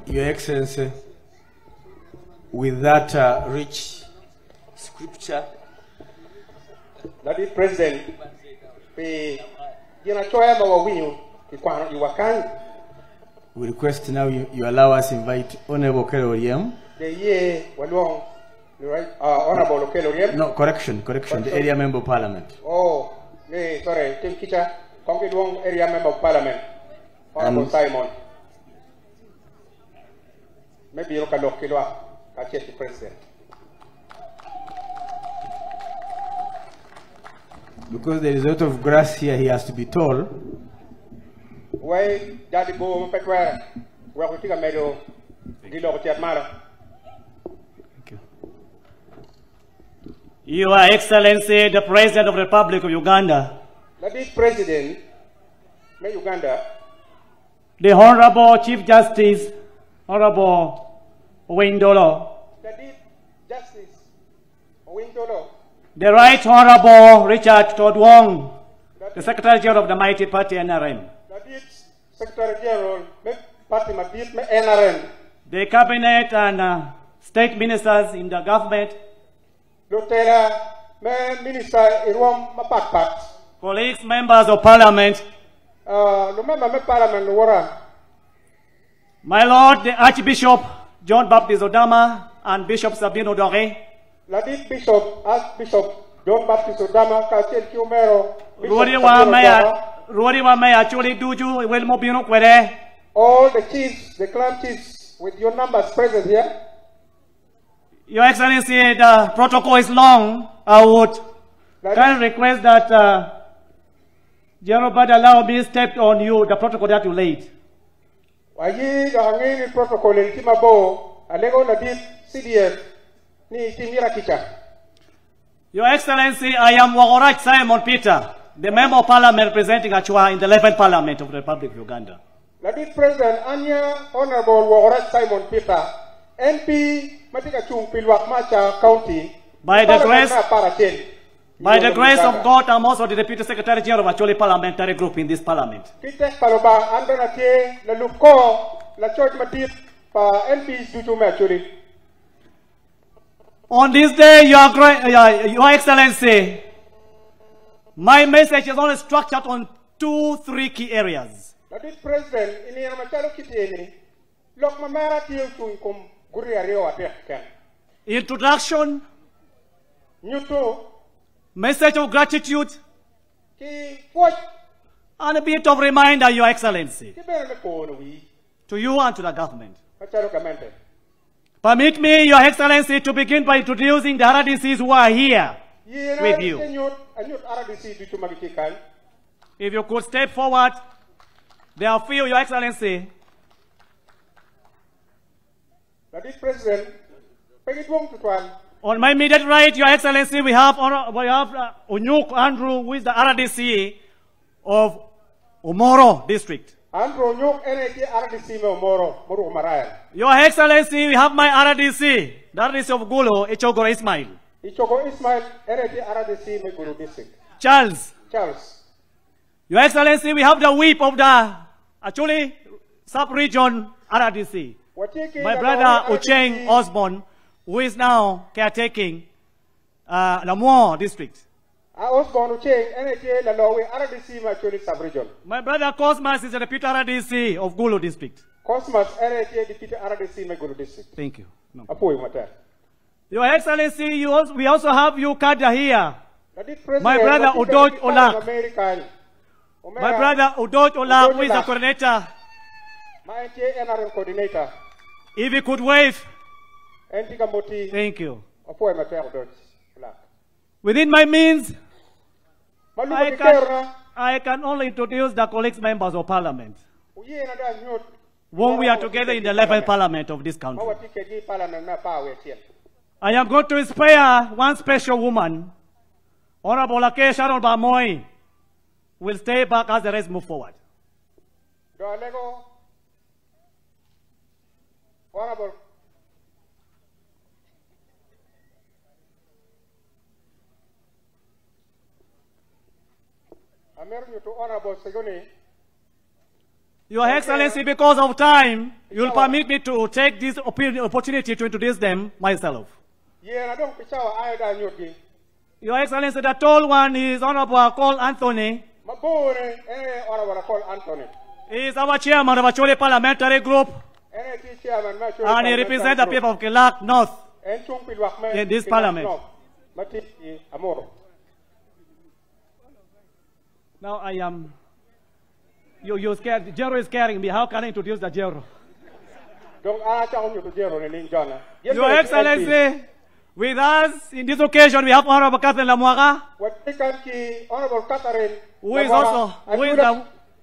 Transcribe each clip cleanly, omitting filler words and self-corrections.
Your Excellency, with that rich scripture, Lady President, we request now you allow us invite Honorable Keloriam. Honorable Keloriam. No, correction, the area member of parliament. Oh, sorry, Tim Kicha, Kongidwong area member of parliament, Honorable Simon. Maybe you can look at the president. Because there is a lot of grass here, he has to be tall. Why, Daddy Bo, Petware, where we take a medal, Dilo Tiamara. Thank you. Your Excellency, the President of the Republic of Uganda. Lady President, may Uganda. The Honorable Chief Justice, Honorable OWINY DOLLO. Lady Justice, OWINY DOLLO. The Right Honorable Richard Todwong, the Secretary General of the Mighty Party NRM. Secretary General, Party NRM. The Cabinet and State Ministers in the government. Lutela, Minister Irwam Mapat. Colleagues, members of Parliament. My Lord, the Archbishop John Baptist Odama and Bishop Sabino Dore. Lady Bishop, Archbishop John Baptist Odama, Katil Kumero, all the chiefs, the clan chiefs, with your numbers present here. Your Excellency, the protocol is long. I would kindly request that General Bad allow me to step on you, the protocol that you laid. Protocol in Timabo, Alego Ladid, CDF. Your Excellency, I am Wagorach Simon Peter, the Member of Parliament representing Achua in the 11th Parliament of the Republic of Uganda. Lady President, Anya Honorable Wagorach Simon Peter, MP, Matikachung Pilwak Macha County. By the grace of God, I'm also the Deputy Secretary General of Acholi Parliamentary Group in this Parliament. On this day, Your Excellency, my message is only structured on 2-3 key areas. Introduction, message of gratitude, and a bit of reminder, Your Excellency, to you and to the government. Permit me, Your Excellency, to begin by introducing the RDCs who are here with you. If you could step forward, there are few, Your Excellency. On my immediate right, Your Excellency, we have Onyuk Andrew, who is the RDC of Omoro District. Your Excellency, we have my RDC, the RDC of Gulo, Ichogoro Ismail. Charles. Your Excellency, we have the whip of the actually sub-region RDC. My brother Ucheng Osborne, who is now caretaking Lamour District. My brother Cosmas is the deputy RDC of Gulo District. Thank you. No. Your Excellency, we also have you Kada here. My brother Odojo Olak. My brother Odojo Olak, who is the coordinator. If you could wave. Thank you. Within my means, I can only introduce the colleagues members of Parliament. When we are together in the 11th Parliament of this country. I am going to inspire one special woman, Honorable Ake Sharon Bamoy, will stay back as the rest move forward. Honorable. Your Excellency, because of time, you'll permit me to take this opportunity to introduce them myself. Your Excellency, the tall one is Honorable Cole Anthony. He is our chairman of Acholi Parliamentary Group. And he represents the people of Kelak North in this parliament. Now I am... You're scared. Jero is scaring me. How can I introduce the Jero? Your Excellency, with us in this occasion, we have Honorable Catherine Lamuaga,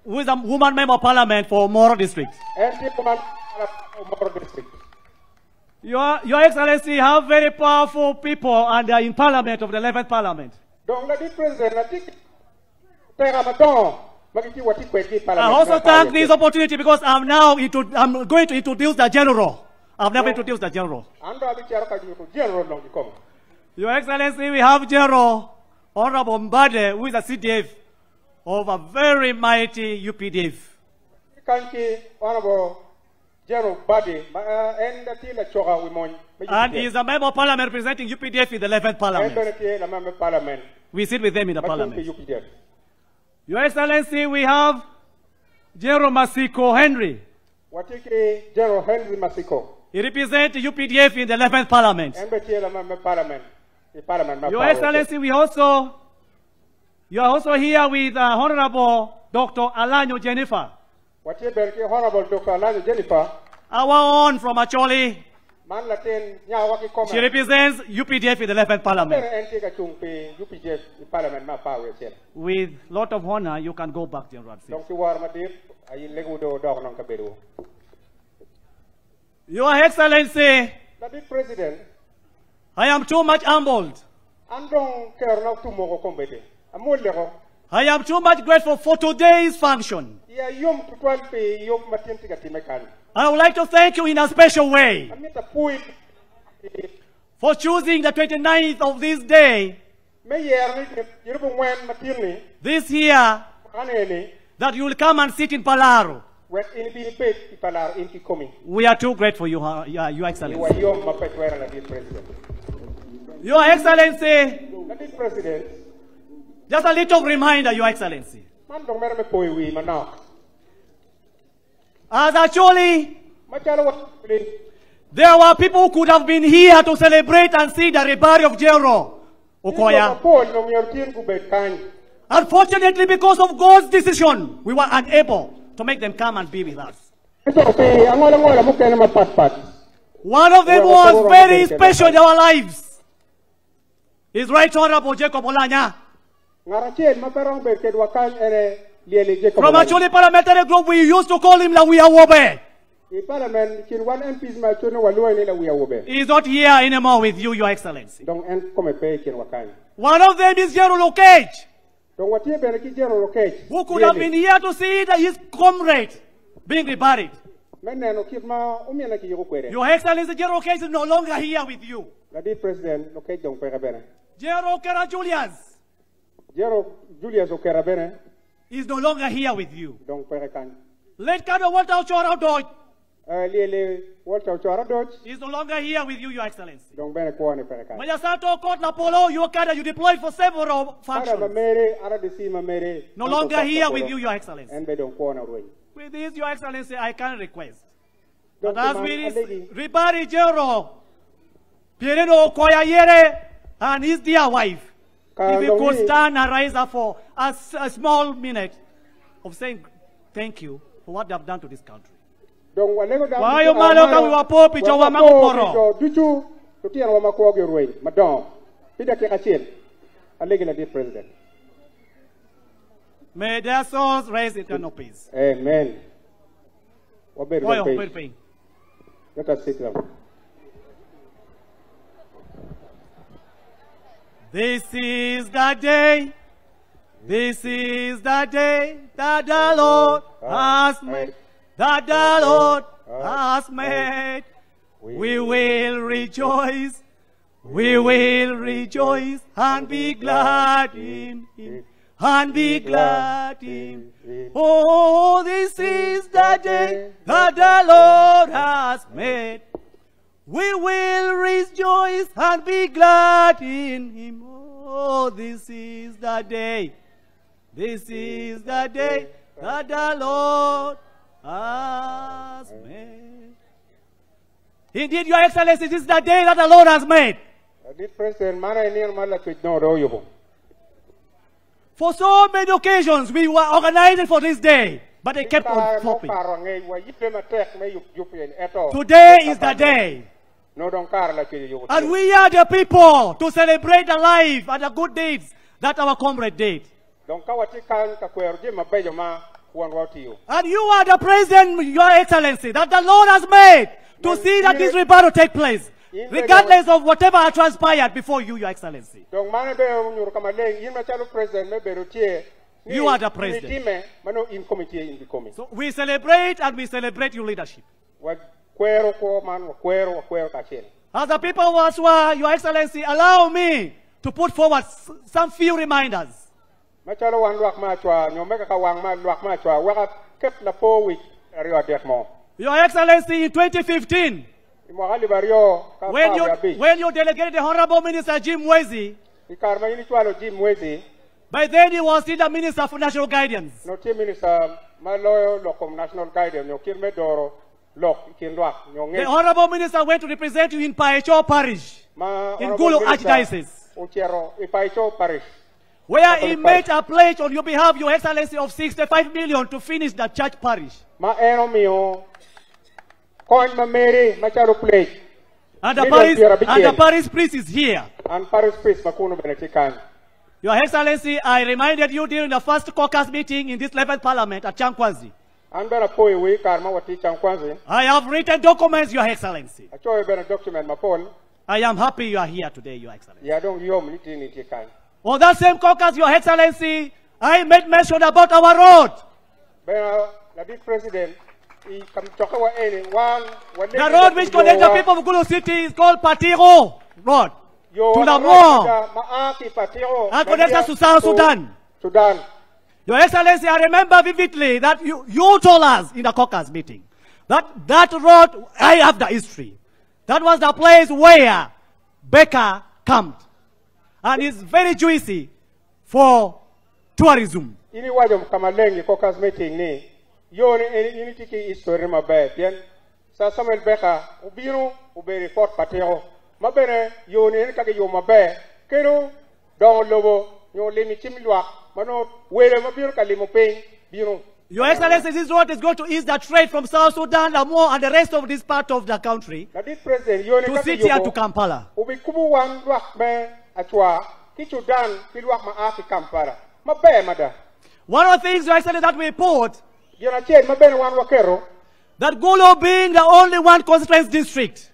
who is a woman member of parliament for Moro District. Your Excellency, have very powerful people and they are in parliament of the 11th parliament. I also thank this opportunity because I'm going to introduce the general. I've never introduced the general. Your Excellency, we have General Honorable Mbade, who is a CDF of a very mighty UPDF. And he is a member of parliament representing UPDF in the 11th parliament. We sit with them in the parliament. Your Excellency, we have General Masiko Henry. General Henry Masiko. He represents UPDF in the 11th parliament. Your Excellency, you are also here with Honorable Dr. Alanyo Jennifer. Honorable Dr. Alanyo Jennifer. Our own from Acholi. She represents UPDF in the 11th parliament. With a lot of honor, you can go back, General. Your Excellency, I am too much humbled. I am too much grateful for today's function. I would like to thank you in a special way for choosing the 29th of this day, this year, that you will come and sit in Palaro. We are too grateful, Your Excellency. Your Excellency, just a little reminder, Your Excellency. As actually, there were people who could have been here to celebrate and see the rebirth of General Okoya. Unfortunately, because of God's decision, we were unable to make them come and be with us. One of them was very special in our lives. His Right Honorable Jacob Olanya. From Acholi Parliamentary Group, we used to call him Lawiawobe. He is not here anymore with you, Your Excellency. One of them is General Okage, who could have been here to see his comrade being reburied. Your Excellency, General Okage is no longer here with you. General Okera Julius is no longer here with you. Let Kado Walter Ochora Dodge is no longer here with you, Your Excellency. Mayasato Court Napolo, you deployed for several functions. No longer here with you, Your Excellency. With this, Your Excellency, I can request that as we rebury General Pierino Okoya Yere and his dear wife, if we could stand and rise up for a small minute of saying thank you for what they have done to this country. May their souls rest in eternal peace. Amen. Let us sit down. This is the day that the Lord has made, that the Lord has made. We will rejoice and be glad in Him. and be glad in it. Oh, this is the day that the Lord has made. We will rejoice and be glad in him. Oh, this is the day. This is the day that the Lord has made. Indeed, Your Excellency, this is the day that the Lord has made. For so many occasions, we were organizing for this day, but they kept on flopping. Today is the day. And we are the people to celebrate the life and the good deeds that our comrade did. And you are the president, Your Excellency, that the Lord has made to see that this rebuttal take place, regardless of whatever has transpired before you, Your Excellency. You are the president. So we celebrate and we celebrate your leadership. As the people of Aswa, Your Excellency, allow me to put forward some few reminders. Your Excellency, in 2015, when you delegated the Honorable Minister Jim Wezi, by then he was still the Minister for National Guidance. The Honorable Minister went to represent you in Paicho Parish, in Gulu Archdiocese, where he made a pledge on your behalf, Your Excellency, of 65 million to finish the church parish. And the parish priest is here. Your Excellency, I reminded you during the first caucus meeting in this 11th Parliament at Chankwazi. I have written documents, Your Excellency. I am happy you are here today, Your Excellency. On that same caucus, Your Excellency, I made mention about our road. The road which connects the people of Gulu City is called Pierino Road. To the mall. And connects us to South Sudan. Your Excellency, I remember vividly that you told us in the caucus meeting that road, I have the history. That was the place where Becca camped. And it's very juicy for tourism. Caucus meeting ni ini tiki history mabe sa Samuel Becca ubiro uberi Fort Patero mabere ni kage yo mabe kero don lobo yo lemi chimilwa mano were mabiro kalimo pay biro. Your Excellency, this road is going to ease the trade from South Sudan, Lamo, and the rest of this part of the country to City and to Kampala. One of the things, Your Excellency, that we report, that Gulu being the only one constituency district,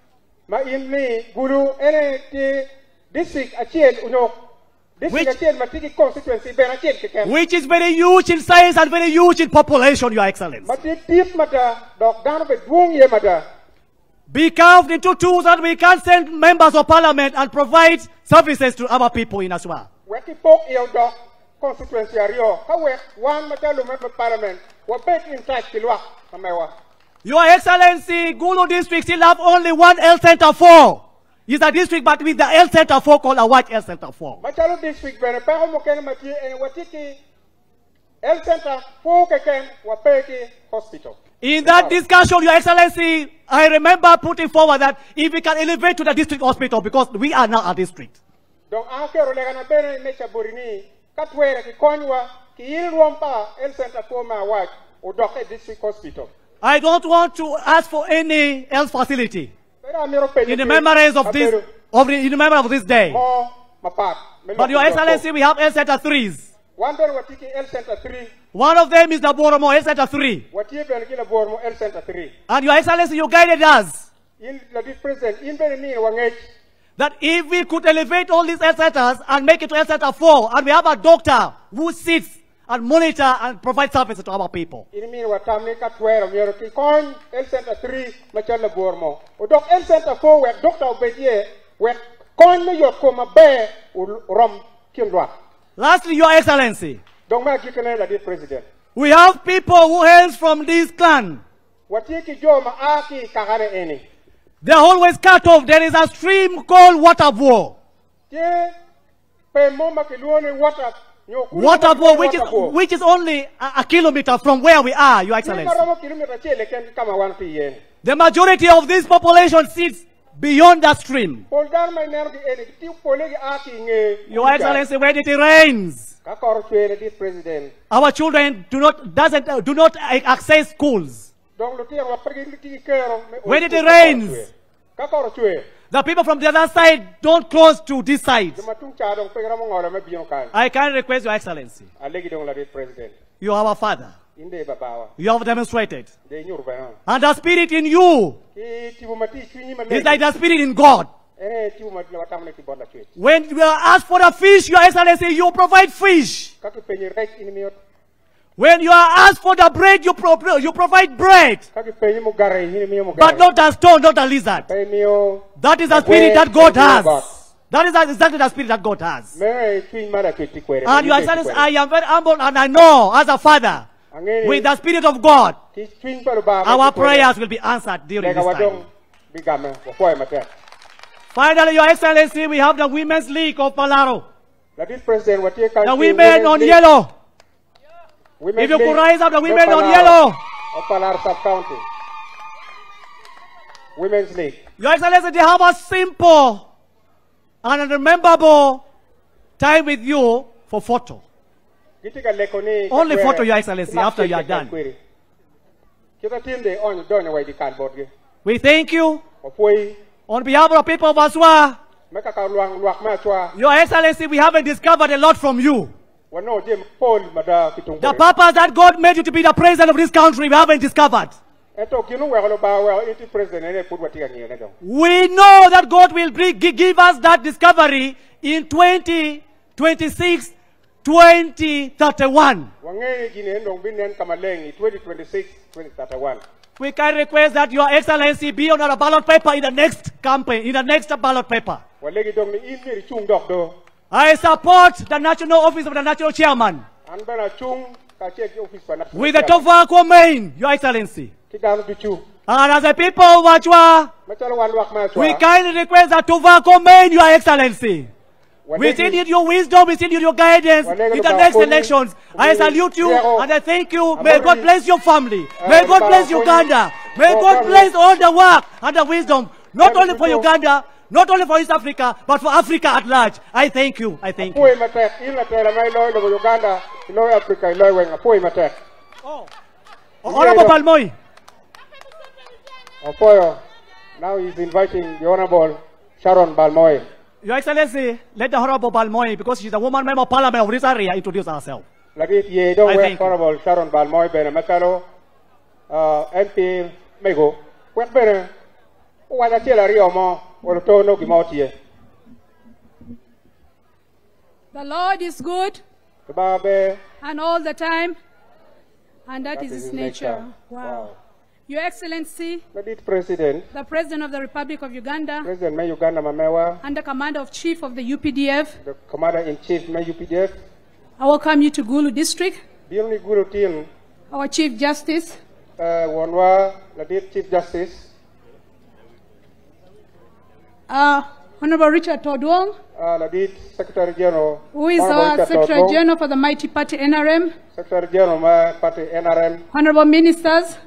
which is very huge in size and very huge in population, Your Excellency. Be carved into two so that we can send members of parliament and provide services to our people in Aswa. Your Excellency, Gulu district still have only one health center for. It's a district, but with the health center for called a white health center for. In that discussion, Your Excellency, I remember putting forward that if we can elevate to the district hospital, because we are now a district. I don't want to ask for any health facility in the memories of this, in the memory of this day. But Your Excellency, we have health center 3s. One of them is the Boromo Health Center 3. And Your Excellency, you guided us that if we could elevate all these health centers and make it to health center 4, and we have a doctor who sits and monitor and provide services to our people. Lastly, Your Excellency, We have people who hail from this clan. They are always cut off. There is a stream called Waterfall. Waterfall, which is only a kilometer from where we are, Your Excellency. The majority of this population sits beyond that stream. Your Excellency, when it rains, our children do not access schools. When it rains, the people from the other side don't close to this side. I can request Your Excellency. You are our father. You have demonstrated. And the spirit in you is like the spirit in God. When you are asked for a fish, Your Excellency, you provide fish. When you are asked for the bread, you provide bread. But not the stone, not the lizard. That is the spirit that God has. That is exactly the spirit that God has. And Your Excellency, I am very humble and I know as a father, with the spirit of God, our prayers will be answered during this time. Finally, Your Excellency, we have the Women's League of Palaro. The women on yellow. If you could rise up, the women on yellow. Of Palaro Sub-County. Women's League. Your Excellency, they have a simple and unrememberable time with you for photo. Only photo, Your Excellency, after you are done. We thank you. On behalf of the people of Aswa, Your Excellency, we haven't discovered a lot from you. The purpose that God made you to be the president of this country, we haven't discovered. We know that God will give us that discovery in 2026, 2031. We can request that Your Excellency be on a ballot paper in the next campaign, in the next ballot paper. I support the national office of the national chairman with the tobacco main, Your Excellency. And as a people of Wachua, we kindly request the tobacco main, Your Excellency. We still need your wisdom, we still need your guidance in the next elections. I salute you and I thank you. May God bless your family. May God bless Uganda. May God bless all the work and the wisdom, not only for Uganda, not only for East Africa, but for Africa at large. I thank you. I thank you. Honorable Balmoy. Now he's inviting the Honorable Sharon Balmoy. Your Excellency, let the Honorable Balmoy, because she's a woman member of Parliament of this area, introduce herself. I thank you. Honorable Sharon Balmoy, Benamakalo, MP Mego. The Lord is good and all the time, and that is His nature. Wow. Your Excellency, the President of the Republic of Uganda, and the Commander-in-Chief of the UPDF, the Commander-in-Chief of UPDF, I welcome you to Gulu District. Our Chief Justice, Chief Justice, Honorable Richard Todwong, Secretary General, who is our Secretary General for the mighty party NRM, Secretary General Party NRM, Honorable Ministers,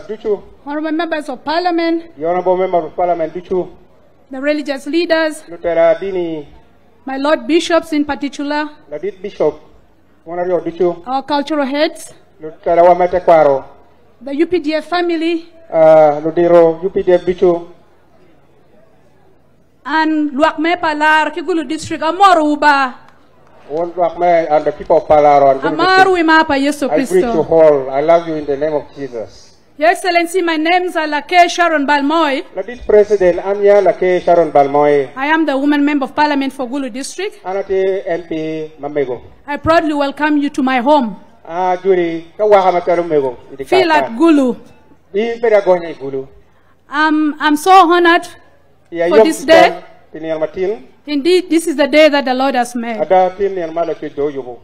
Duchu, Honorable Members of Parliament, the Honorable Member of Parliament, Duchu, the religious leaders, Lutela Dini, my Lord Bishops in particular, Bishop, Duchu, our cultural heads, Lutela Wametekwaro, the UPDF family, Ludiro, UPDF Duchu, and Luakme Palar Kigulu district Amoruba. And the people of Palaro and Amaru Imapa Yesu Christo. I greet you all. I love you in the name of Jesus. Your Excellency, my name is Lake Sharon Balmoy. President Anya Lake Sharon Balmoy. I am the woman member of Parliament for Gulu district. Anate MP Mamego. I proudly welcome you to my home. Juri Kawahamatarumego. Feel at Gulu. I'm so honored for this day. Indeed, this is the day that the Lord has made.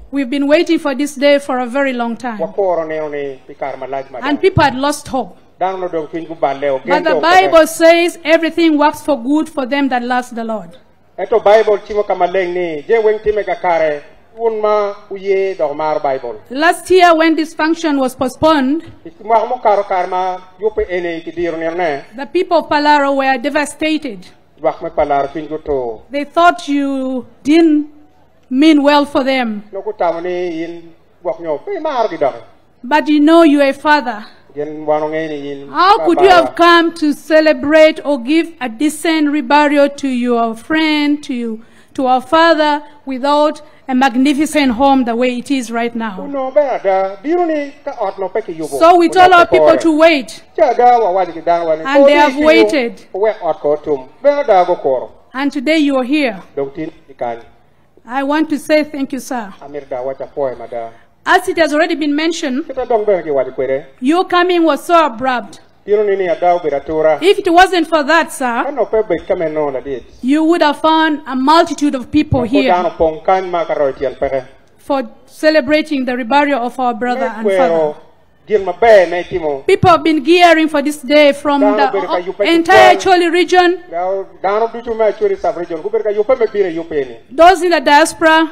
We've been waiting for this day for a very long time. And people had lost hope. But the Bible says everything works for good for them that love the Lord. Last year when this function was postponed, the people of Palaro were devastated. They thought you didn't mean well for them. But you know you are a father. How could you have come to celebrate or give a decent reburial to your friend, to our father, without a magnificent home the way it is right now? So we told our people to wait. And they have waited. And today you are here. I want to say thank you, sir. As it has already been mentioned, your coming was so abrupt. If it wasn't for that, sir, you would have found a multitude of people here for celebrating the reburial of our brother and father. People have been gearing for this day from the entire Acholi region, those in the diaspora.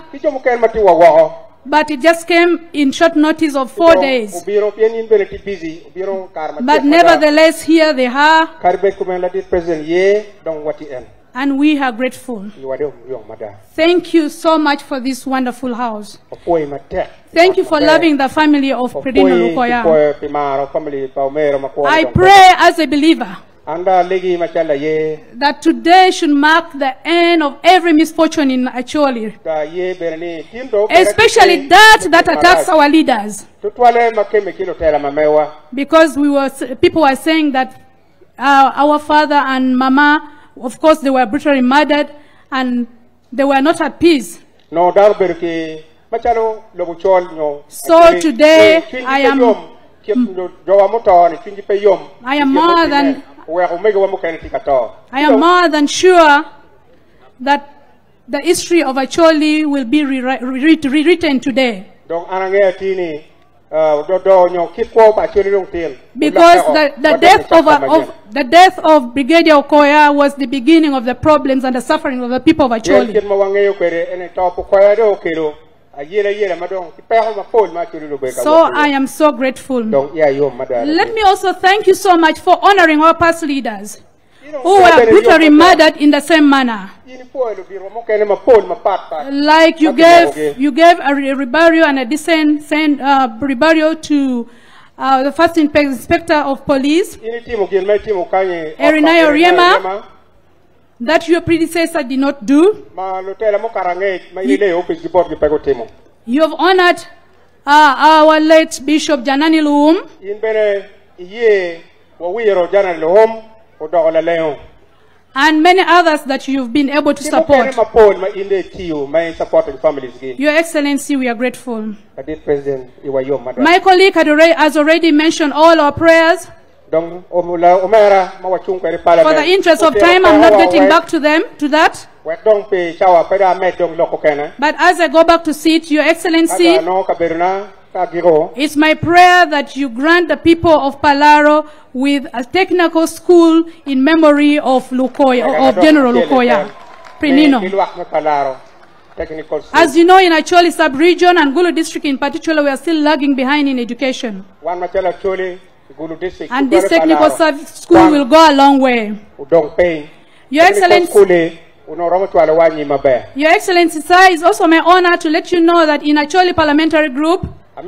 But it just came in short notice of 4 days. But nevertheless, here they are. And we are grateful. Thank you so much for this wonderful house. Thank you for loving the family of Pierino Okoya. I pray as a believer that today should mark the end of every misfortune in Acholi, especially that attacks our leaders. Because people were saying that our father and mama, of course, they were brutally murdered and they were not at peace. So today I am more than sure that the history of Acholi will be rewritten today. Because the death of Brigadier Okoya was the beginning of the problems and the suffering of the people of Acholi. So I am so grateful. Let me also thank you so much for honoring our past leaders who were brutally murdered in the same manner. Like you gave a reburial and a decent reburial to the first inspector of police, Erinaya Oriema, that your predecessor did not do. You have honored our late Bishop Janani Luum. And many others that you've been able to support. Your Excellency, we are grateful. My colleague has already mentioned all our prayers. For the interest of time, I'm not getting back to that. But as I go back to sit, Your Excellency, it's my prayer that you grant the people of Palaro with a technical school in memory of Lukoya, of General Lukoya, Pierino. As you know, in Acholi sub-region and Gulu district in particular, we are still lagging behind in education. And this technical school will go a long way. Your Excellency, sir, it's also my honor to let you know that in Acholi Parliamentary Group, I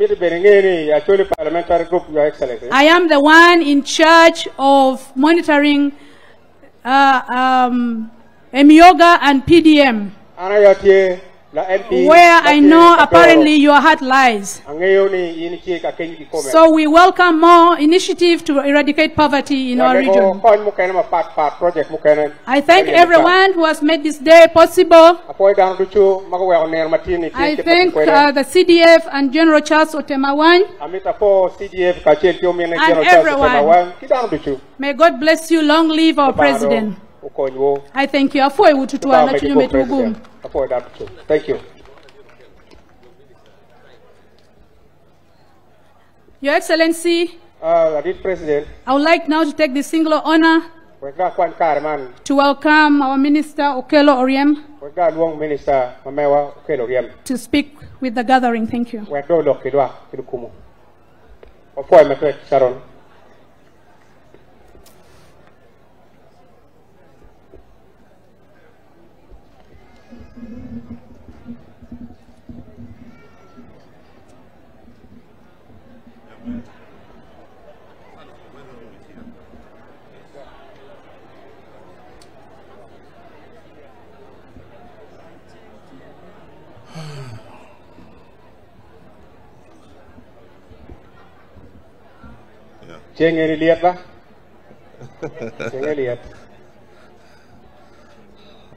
am the one in charge of monitoring Yoga and PDM, where I know apparently your heart lies. So we welcome more initiative to eradicate poverty in our region. I thank everyone who has made this day possible. I thank the CDF and General Charles Otemawan and everyone. May God bless you. Long live our President. I thank you. Thank you. Your Excellency, President, I would like now to take the singular honor to welcome our Minister Okello Oriem to speak with the gathering. Thank you.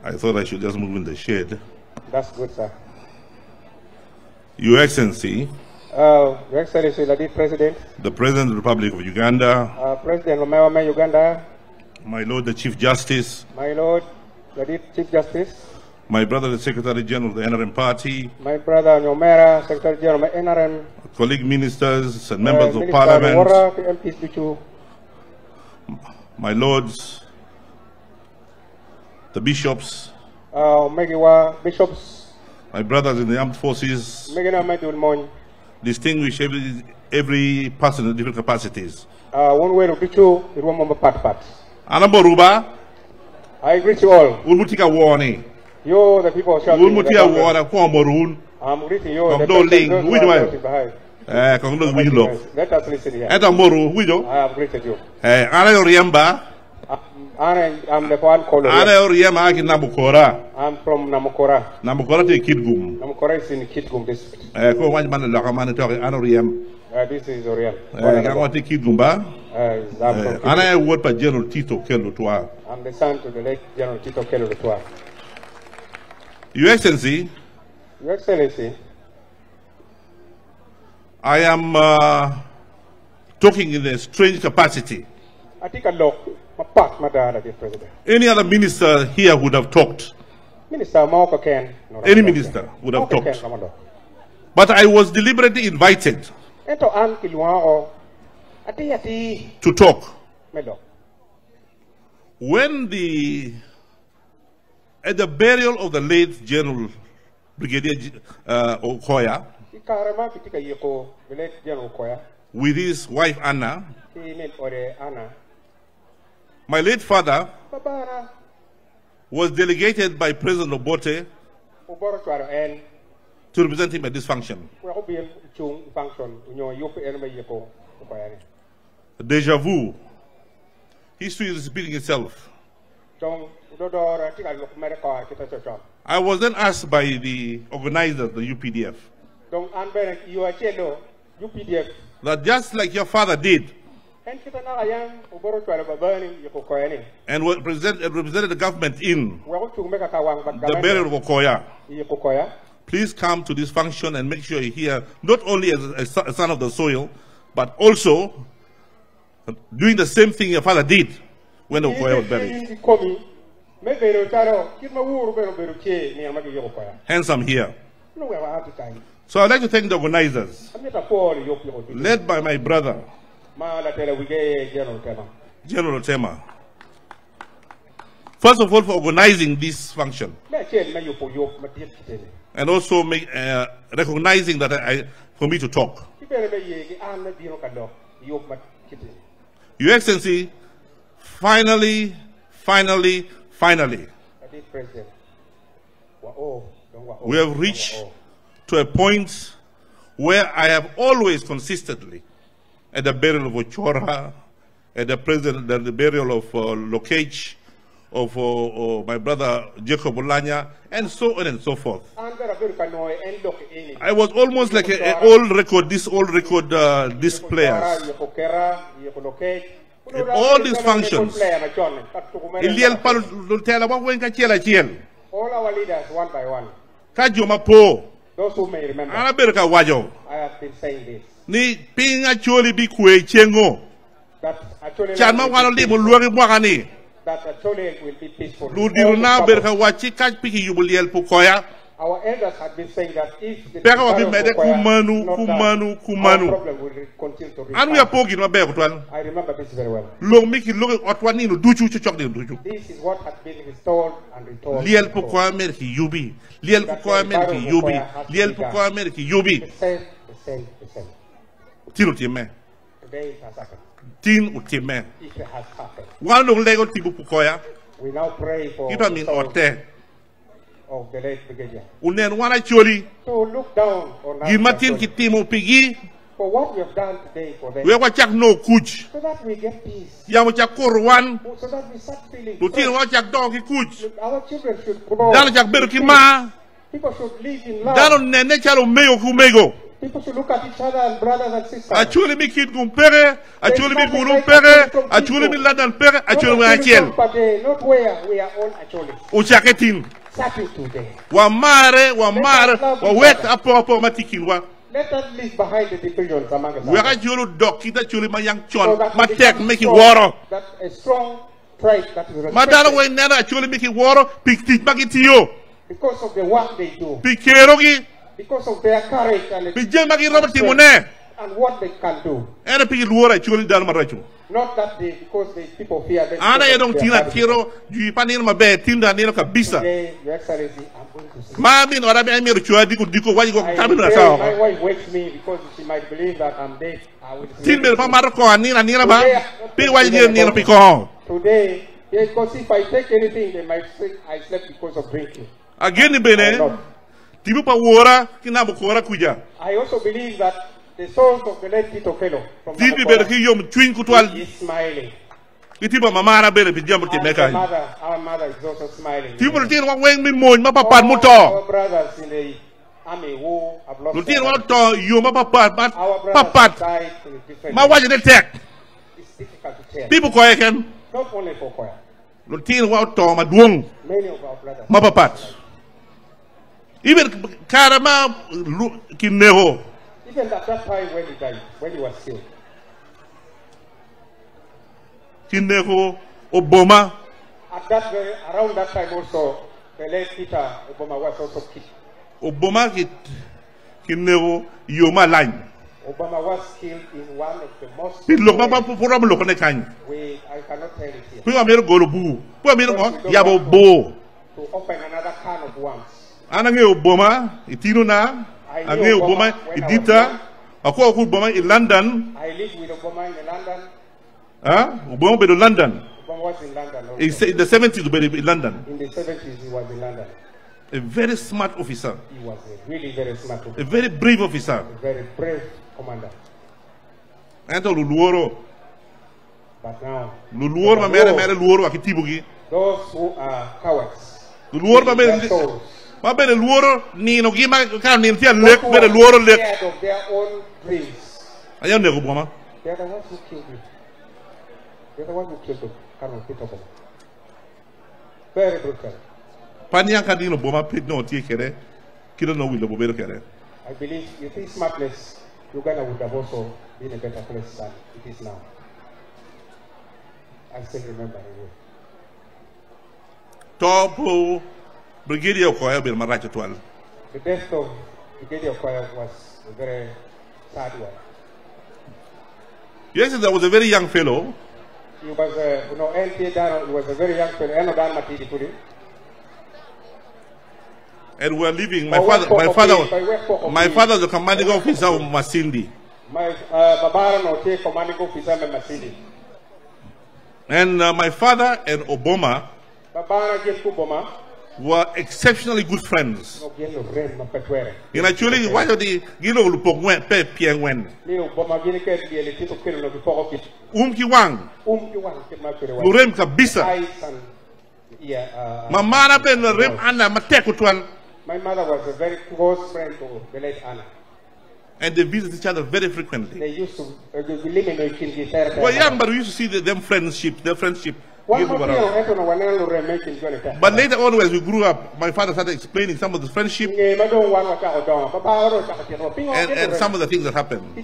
I thought I should just move in the shade. That's good, sir. Your Excellency, Your Excellency, the President, the President of the Republic of Uganda, President of Uganda, my Lord the Chief Justice, my Lord the Chief Justice, my brother the Secretary General of the NRM Party, my brother Nyomera, Secretary General of the NRM, colleague ministers and members of Parliament, my lords, the bishops, my brothers in the armed forces, distinguished every person in different capacities. Anaboruba, I greet you all. Ulmutika warning. You, the people of Ulmutia warning, Kwamorun. I'm greeting you. Let us listen here. I have greeted you. I'm the one called. I'm from Namukora. Namukora is Kidgum. Namukora is in Kidgum district. This is Oriam. I'm the son to the late General Tito Kello Lutwa. Your Excellency, I am talking in a strange capacity. I think I look. Any other minister here would have talked. Any minister would have talked. But I was deliberately invited to talk. When at the burial of the late General Brigadier Okoya, with his wife Anna, my late father was delegated by President Obote to represent him at this function. Deja vu. History is repeating itself. I was then asked by the organizers, the UPDF, that just like your father did, and represented the government in the burial of Okoya, please come to this function and make sure you're here, not only as a son of the soil, but also doing the same thing your father did when Okoya was buried. Hence I'm here. So I'd like to thank the organizers, led by my brother, General Tema. First of all, for organizing this function, and also recognizing that for me to talk. Your Excellency, finally, we have reached to a point where I have always consistently, at the burial of Ochora, at the burial of Lokech, of my brother Jacob Olanya, and so on and so forth. I was almost like an old record, these players. In all these functions, all our leaders, one by one. Those who may remember, I have been saying this. That actually that Acholi will be peaceful. Our elders had been saying that if the problem will continue to return. I remember this very well. This is what had been restored and retold. The same. Today it has happened. It has happened. We now pray for the soul of the late brigadier. To look down on us for what we have done today for them. So that we get peace. So that we start feeling good. Our children should grow. People should live in love. People should look at each other as brothers and sisters. Actually, me kid gumpere. Actually, me guru pere. Actually, me ladan pere. Actually, me achel. Not where we are all actually. Uchaketin. Starting today. Wamare, wa wet apo matikinwa. Let us leave behind the divisions among us. We are actually doki that actually my young chon. Matek make it water. That's a strong pride that is respected. Madara we never actually make it water. Pick it back into you. Because of the work they do. Pikerogi. Because of their courage and what they can do. Not that they, because the people fear them. Today, Your Excellency, I'm going to say. My wife wakes me because she might believe that I'm dead. I will today, because if I take anything, they might say I slept because of drinking. Again, I also believe that the souls of the late Tito Fellow from Okoya is smiling. Our mother is also smiling. Our brothers in the army who have lost their lives. Our brothers died in different ways. It's difficult to tell. Not only for Okoya. Many of our brothers. Even Karama Kineho. Even at that time when he died, when he was killed. Kineho, Obama. At that around that time also, the late Peter Obama was also killed. Obama Kineho Yoma line. Obama was killed in one of the most. I cannot tell it here. To open another can of worms. Anange Obama, itino na. Ange Obama, idita. Ako Obama in London. I lived with Obama in London. Obama be in London. Obama was in London. In the 70s, in London. In the 70s, he was in London. A very smart officer. He was a really very smart officer. A very brave officer. A very brave commander. And Luluoro. But now, Luluoro, Luluoro, Akitibugi. Those who are cowards. Luluoro, souls. Of their own dreams. They are the ones who killed you. They are the ones who killed you. Very brutal. I believe if it's smartness, Uganda would have also been a better place than it is now. I still remember it. Topo. Brigadier Okoya bil Maracha Twal. The death of Brigadier Okoya was a very sad one. Yes, there was a very young fellow. He was he was a very young fellow. And we were living. My father was the commanding officer of Masindi. And my father and Obama were exceptionally good friends. And actually, why do they give you the Piangwen? Umkiwang, Lurem Kabisa. Mamma Ben Rem Anna Matekutwan. My mother was a very close friend to the late Anna. And they visit each other very frequently. They used to live in the well, young, but we used to see their friendship. But later on, as we grew up, my father started explaining some of the friendship and some of the things that happened.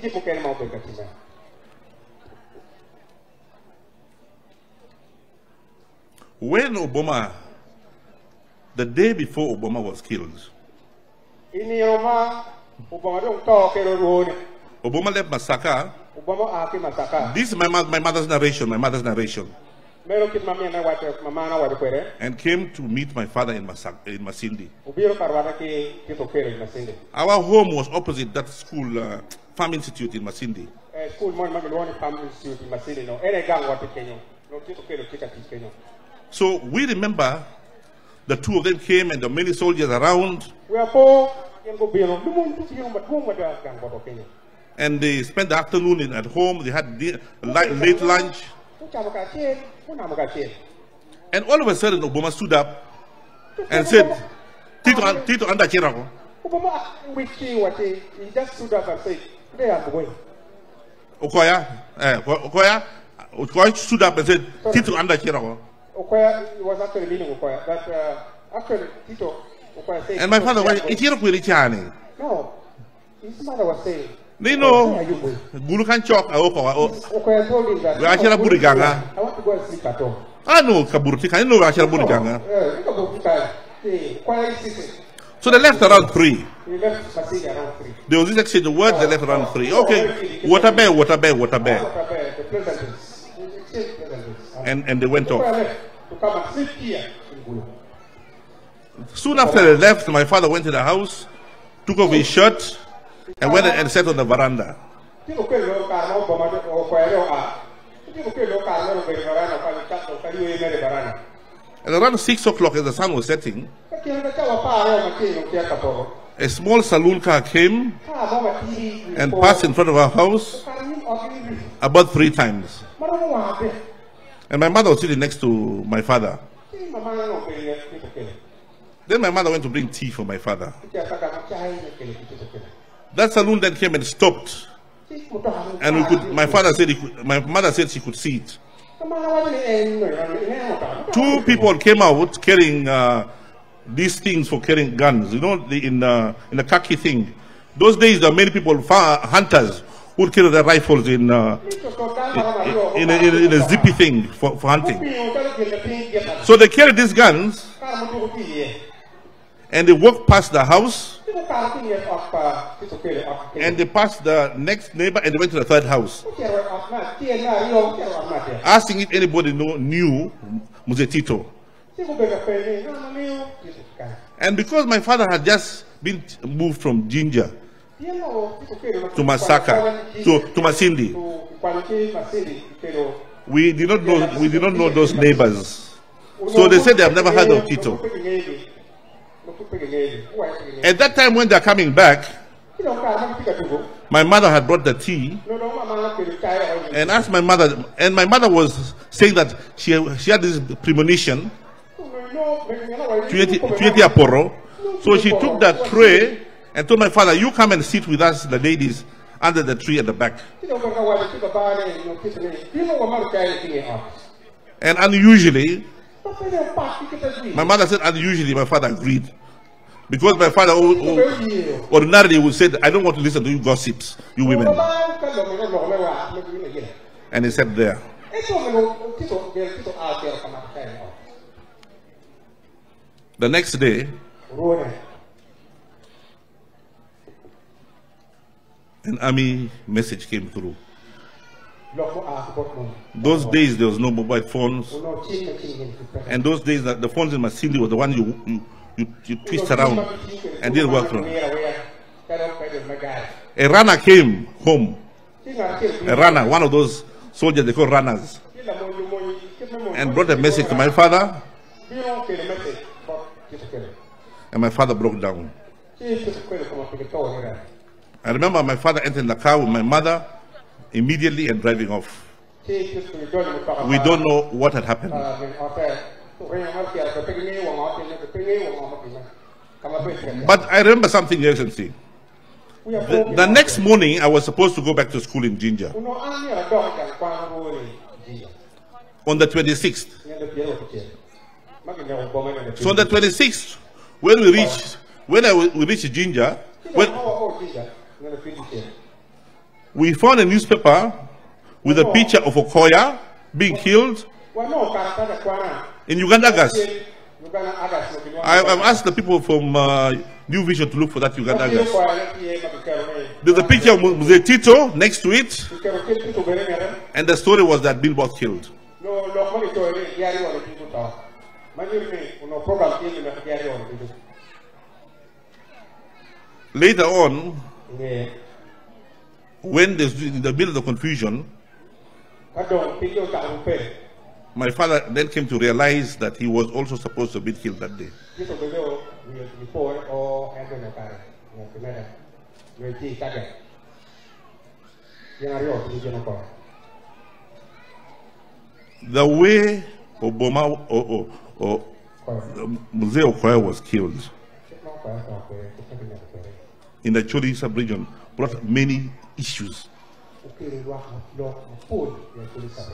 When Obama, the day before Obama was killed, Obama left Masaka. This is my mother's narration. And came to meet my father in Masindi. Our home was opposite that school, Farm Institute in Masindi. So we remember the two of them came and the many soldiers around. And they spent the afternoon at home. They had late lunch. And all of a sudden, Obama stood up and said, Tito anda chirago. He just stood up and said, they are going. Okoya stood up and said, Tito anda chirago. Okoya was actually meaning Okoya. But actually, Tito, Okoya said. And my father went, no, his mother was saying, they know, Guru can chalk. Okoya told him that I want to go and sleep at home. I know Kaburti, I know Rachel Buriganga. So they left around 3. There was this exchange of words, they left around 3. Okay, water bear. And they went off. Soon after they left, my father went to the house, took off his shirt, and went and sat on the veranda. And around 6 o'clock, as the sun was setting, a small saloon car came and passed in front of our house about 3 times. And my mother was sitting next to my father. Then my mother went to bring tea for my father. That saloon then came and stopped. And my mother said she could see it. 2 people came out carrying these things for carrying guns. You know, in the khaki thing. Those days, there are many people, hunters, who would carry their rifles in a zippy thing for hunting. So they carried these guns, and they walked past the house, and they passed the next neighbor, and they went to the 3rd house, asking if anybody knew Muzetito. And because my father had just been moved from Jinja to Masaka, to Masindi, we did not know those neighbors. So they said they have never heard of Tito. At that time when they're coming back, my mother had brought the tea and asked my mother, and my mother was saying that she had this premonition, so she took that tray and told my father, you come and sit with us, the ladies, under the tree at the back. And unusually, my mother said unusually, my father agreed. Because my father ordinarily would say, I don't want to listen to you gossips, you women. And he sat there. The next day, an army message came through. Those days there was no mobile phones, and those days the phones in Masindi were the one you twist around and didn't work wrong. A runner came home. A runner, one of those soldiers they call runners, and brought a message to my father. And my father broke down. I remember my father entering the car with my mother immediately and driving off. We don't know what had happened. But I remember something, Your Excellency. The next morning, I was supposed to go back to school in Jinja. On the 26th. So on the 26th, when we reached Jinja, we found a newspaper with a picture of Okoya being killed In Uganda gas. I've asked the people from New Vision to look for that Uganda gas. There's a picture of Mzee Tito next to it, and the story was that Bill was killed. Later on, when there's in the middle of the confusion, my father then came to realize that he was also supposed to be killed that day. The way Mzee Okoya was killed in the Acholi sub-region brought many issues.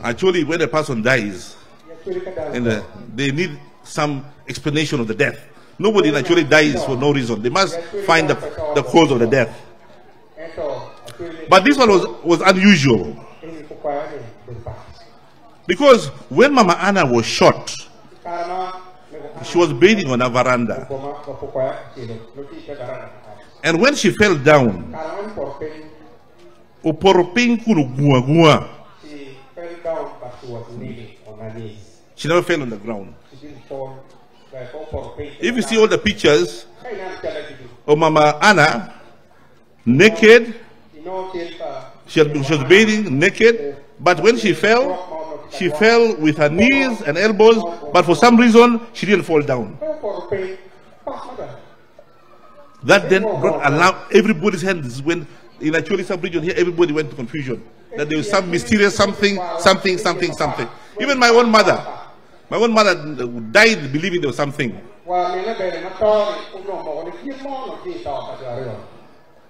Actually, when a person dies, and they need some explanation of the death. Nobody actually dies for no reason. They must find the cause of the death. But this one was unusual. Because when Mama Anna was shot, she was bathing on a veranda. And when she fell down, she fell down, but she was kneeling on her knees. She never fell on the ground. She didn't fall. If you see all the pictures of Mama Anna, naked, she was bathing naked, but when she fell with her knees and elbows, but for some reason, she didn't fall down. That then brought alarm. Everybody's hands went. In Acholi sub-region here, everybody went to confusion. That there was some mysterious something. Even my own mother died believing there was something.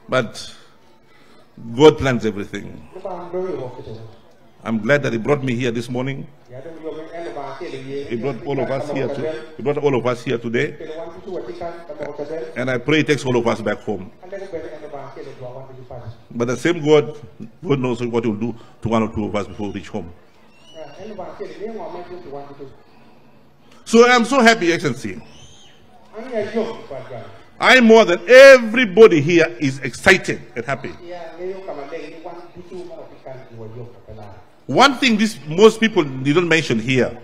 But God plans everything. I'm glad that He brought me here this morning. He brought all of us here. He brought all of us here today. And I pray He takes all of us back home. But the same God knows what He will do to one or two of us before we reach home. So I'm so happy, Excellency. I more than everybody here is excited and happy. One thing most people didn't mention here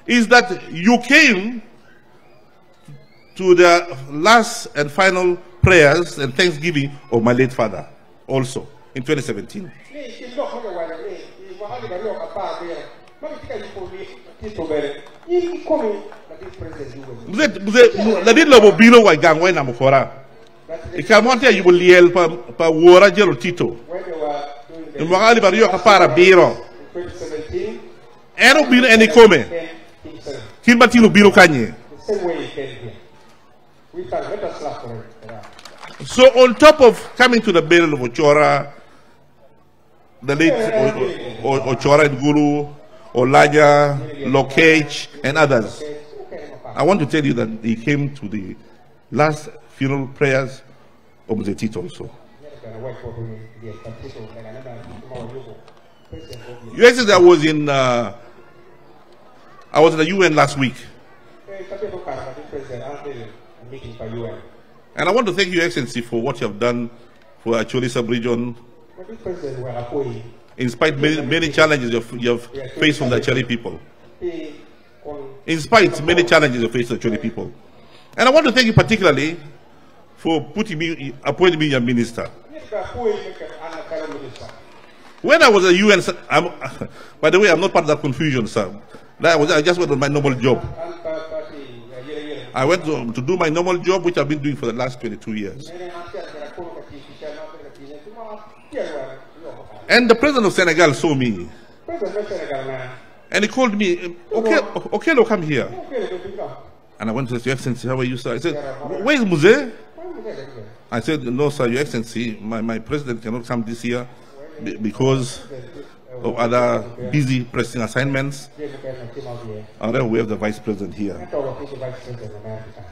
is that you came to the last and final prayers and thanksgiving of my late father also in 2017. Ikamonte you will yell pa wora jelo Tito. Mwagali bariyo kapara biro. Eno biro eni come. Kilbatino biro kanye. So on top of coming to the burial of Ochora, the late Ochora and Guru, Olanya, Lokage, and others, I want to tell you that he came to the last funeral prayers of Mzee Tito also. You actually, I was in the UN last week. And I want to thank you, Excellency, for what you have done for Acholi sub-region. In spite of many challenges you have faced from the Acholi people. In spite of many challenges you faced from the Acholi people. And I want to thank you particularly for appointing me your minister. When I was at UN, by the way, I'm not part of that confusion, sir. I just went on my normal job. I went to do my normal job, which I've been doing for the last 22 years. And the president of Senegal saw me. And he called me, okay, come here. And I went to say, Your Excellency, how are you, sir? I said, where is Mzee? I said, no, sir, Your Excellency, my president cannot come this year because of other busy pressing assignments. And then we have the vice president here.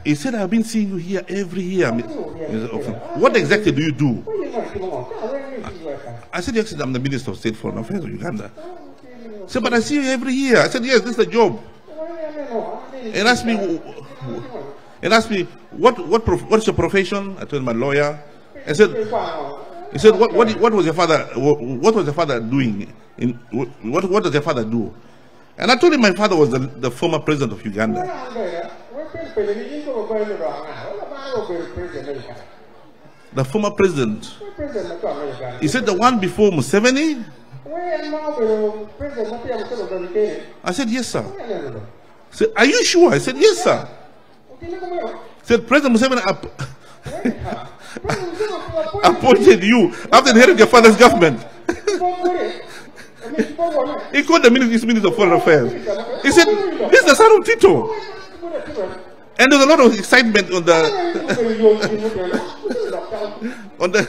He said, I've been seeing you here every year. What exactly do you do? I said, yes, I'm the Minister of State Foreign Affairs of Uganda. He said, but I see you every year. I said, yes, this is the job. And asked me, what's your profession? I told him, I'm a lawyer. He said, what was your father doing? What does your father do? And I told him my father was the former president of Uganda. The former president. He said the one before Museveni? I said, yes, sir. He said, are you sure? I said, yes, sir. He said, President Museveni appointed you after the head of your father's government. He called the Minister of Foreign Affairs. He said, this is the son of Tito. And there was a lot of excitement on the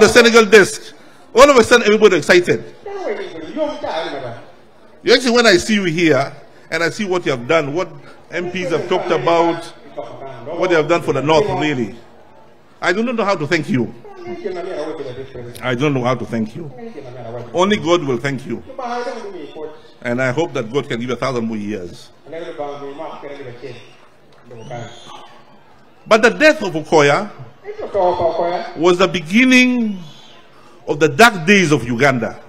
Senegal desk. All of a sudden, everybody excited. Actually, when I see you here, and I see what you have done, what MPs have talked about, what they have done for the North, really, I do not know how to thank you. I don't know how to thank you. Only God will thank you. And I hope that God can give 1,000 more years. But the death of Okoya was the beginning of the dark days of Uganda.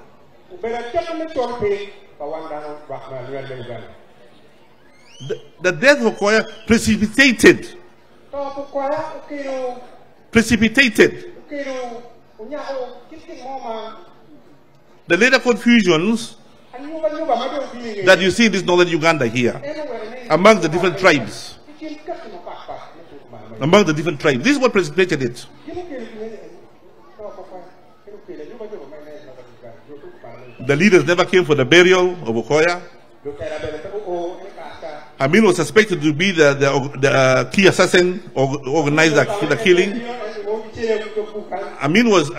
The death of Okoya precipitated the later confusions that you see in this northern Uganda here, among the different tribes. Among the different tribes. This is what precipitated it. The leaders never came for the burial of Okoya. Amin was suspected to be the key assassin or organized the killing. Amin was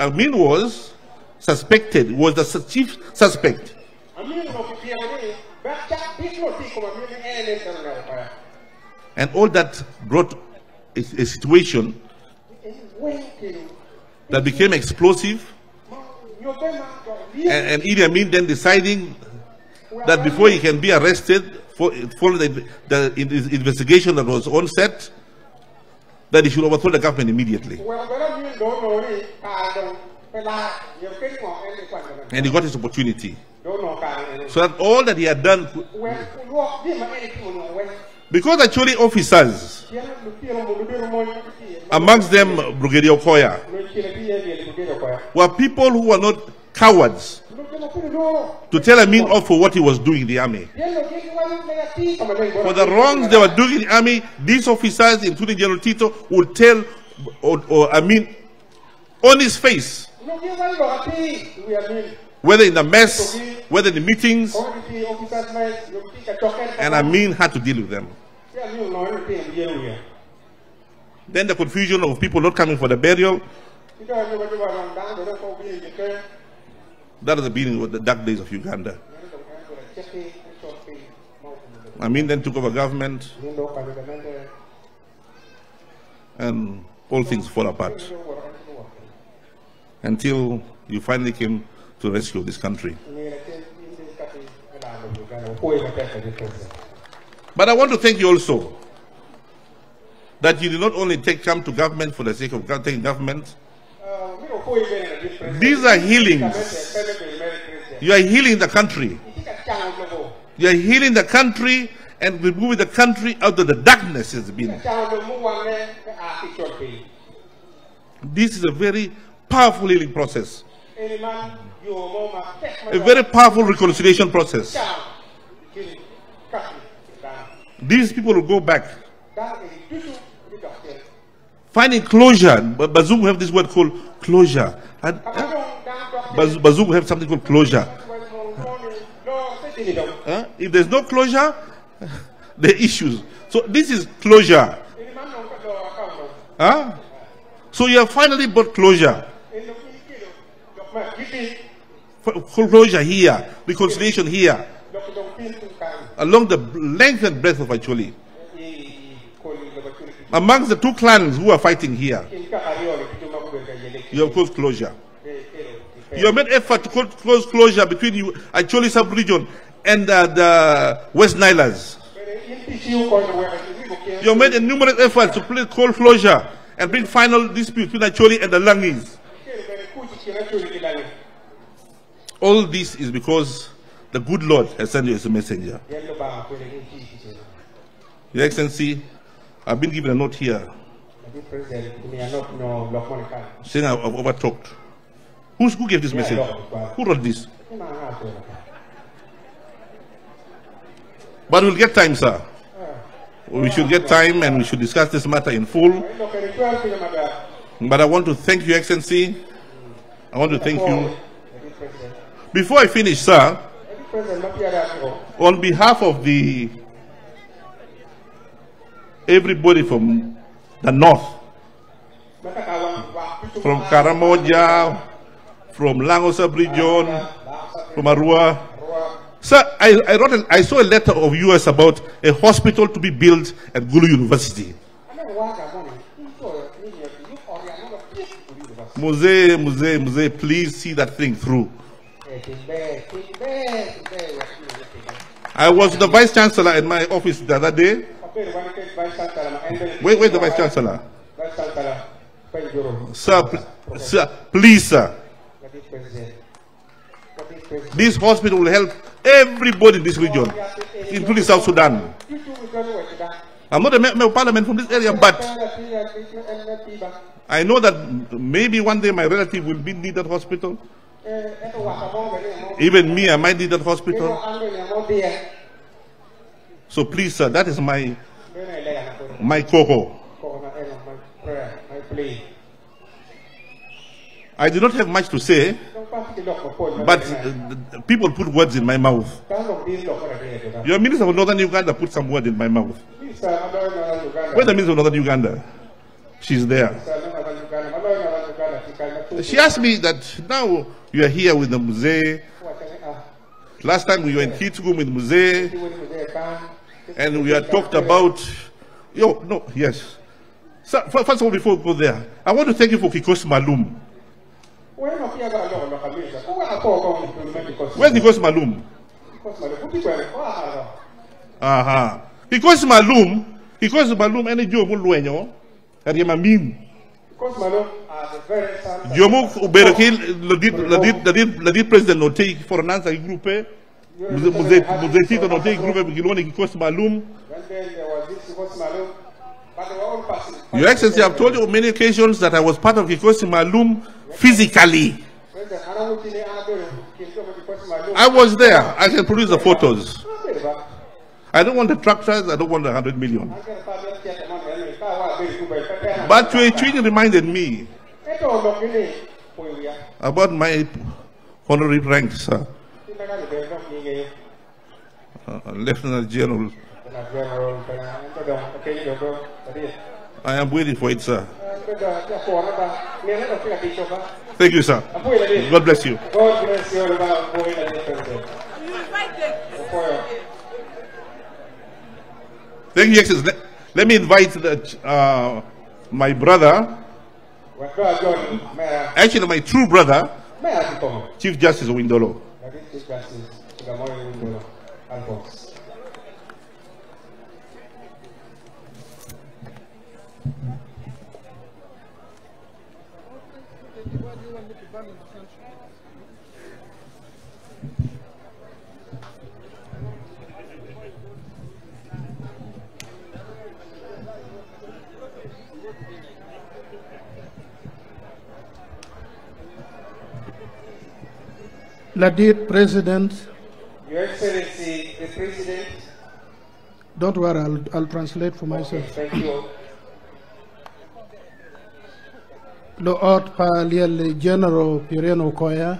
suspected, was the chief suspect. And all that brought a situation that became explosive. And Idi Amin then deciding that before he can be arrested, following the investigation that was on set, that he should overthrow the government immediately. And he got his opportunity. So that all that he had done, because actually officers, amongst them Brigadier Okoya, were people who were not cowards to tell Amin off for what he was doing in the army. For the wrongs they were doing in the army, these officers, including General Tito, would tell Amin on his face, whether in the mess, whether in the meetings, and Amin had to deal with them. Then the confusion of people not coming for the burial, that is the beginning of the dark days of Uganda. Amin then took over government, and all things fall apart until you finally came to rescue this country. But I want to thank you also that you did not only come to government for the sake of taking government. These are healings. You are healing the country. You are healing the country and removing the country out of the darkness it's been. This is a very powerful healing process. A very powerful reconciliation process. These people will go back, finding closure. Bazungu have this word called closure. Bazungu have something called closure. If there's no closure, there are issues. So this is closure. So you have finally brought closure. Closure here, reconciliation here, along the length and breadth of Acholi. Amongst the two clans who are fighting here, you have close closure. You have made effort to close closure between you, Acoli sub-region, and the West Nilers. You have made a numerous efforts to play cold closure and bring final dispute between Acoli and the Langis. All this is because the good Lord has sent you as a messenger. Your Excellency, I've been given a note here saying I've overtalked. Who gave this message? Who wrote this? But we'll get time, sir. We should get time and we should discuss this matter in full. But I want to thank you, Excellency. I want to thank you. Before I finish, sir, on behalf of everybody from the north, from Karamoja, from Langos region, from Arua, sir, I saw a letter of yours about a hospital to be built at Gulu University. Muse, please see that thing through. I was the Vice Chancellor in my office the other day. Where's the Vice Chancellor? Sir, please, sir. This hospital will help everybody in this region, including South Sudan. I'm not a member of parliament from this area, but I know that maybe one day my relative will need that hospital. Even me, I might need that hospital. So please, sir, that is my coho. I do not have much to say, but people put words in my mouth. Your Minister of Northern Uganda put some word in my mouth. Where's the Minister of Northern Uganda? She's there. She asked me that now you are here with the Muse. Last time we were in Kitgum with Muse, and we had talked about... yes. So, first of all, before we go there, I want to thank you for Kikosi Malum. Where's Kikosi Malum? Kikosi Malum, any job will win. Jomo Uberekil, the president no take for an answer group. Muzeti no take group Giloni Kikosi Malum. Your Excellency, I've told you on many occasions that I was part of Kikosi Malum physically. I was there. I can produce the photos. I don't want the tractors. I don't want the 100 million. But Chewing reminded me about my honorary rank, sir. Lieutenant General. I am waiting for it, sir. Thank you, sir. God bless you. God bless you. Thank you, Excellency. Let me invite my brother, actually my true brother, Chief Justice Windolo. Lady President. Your Excellency, the President. Don't worry, I'll translate for myself. Okay, thank you. Lord Paliel General Pierino Okoya.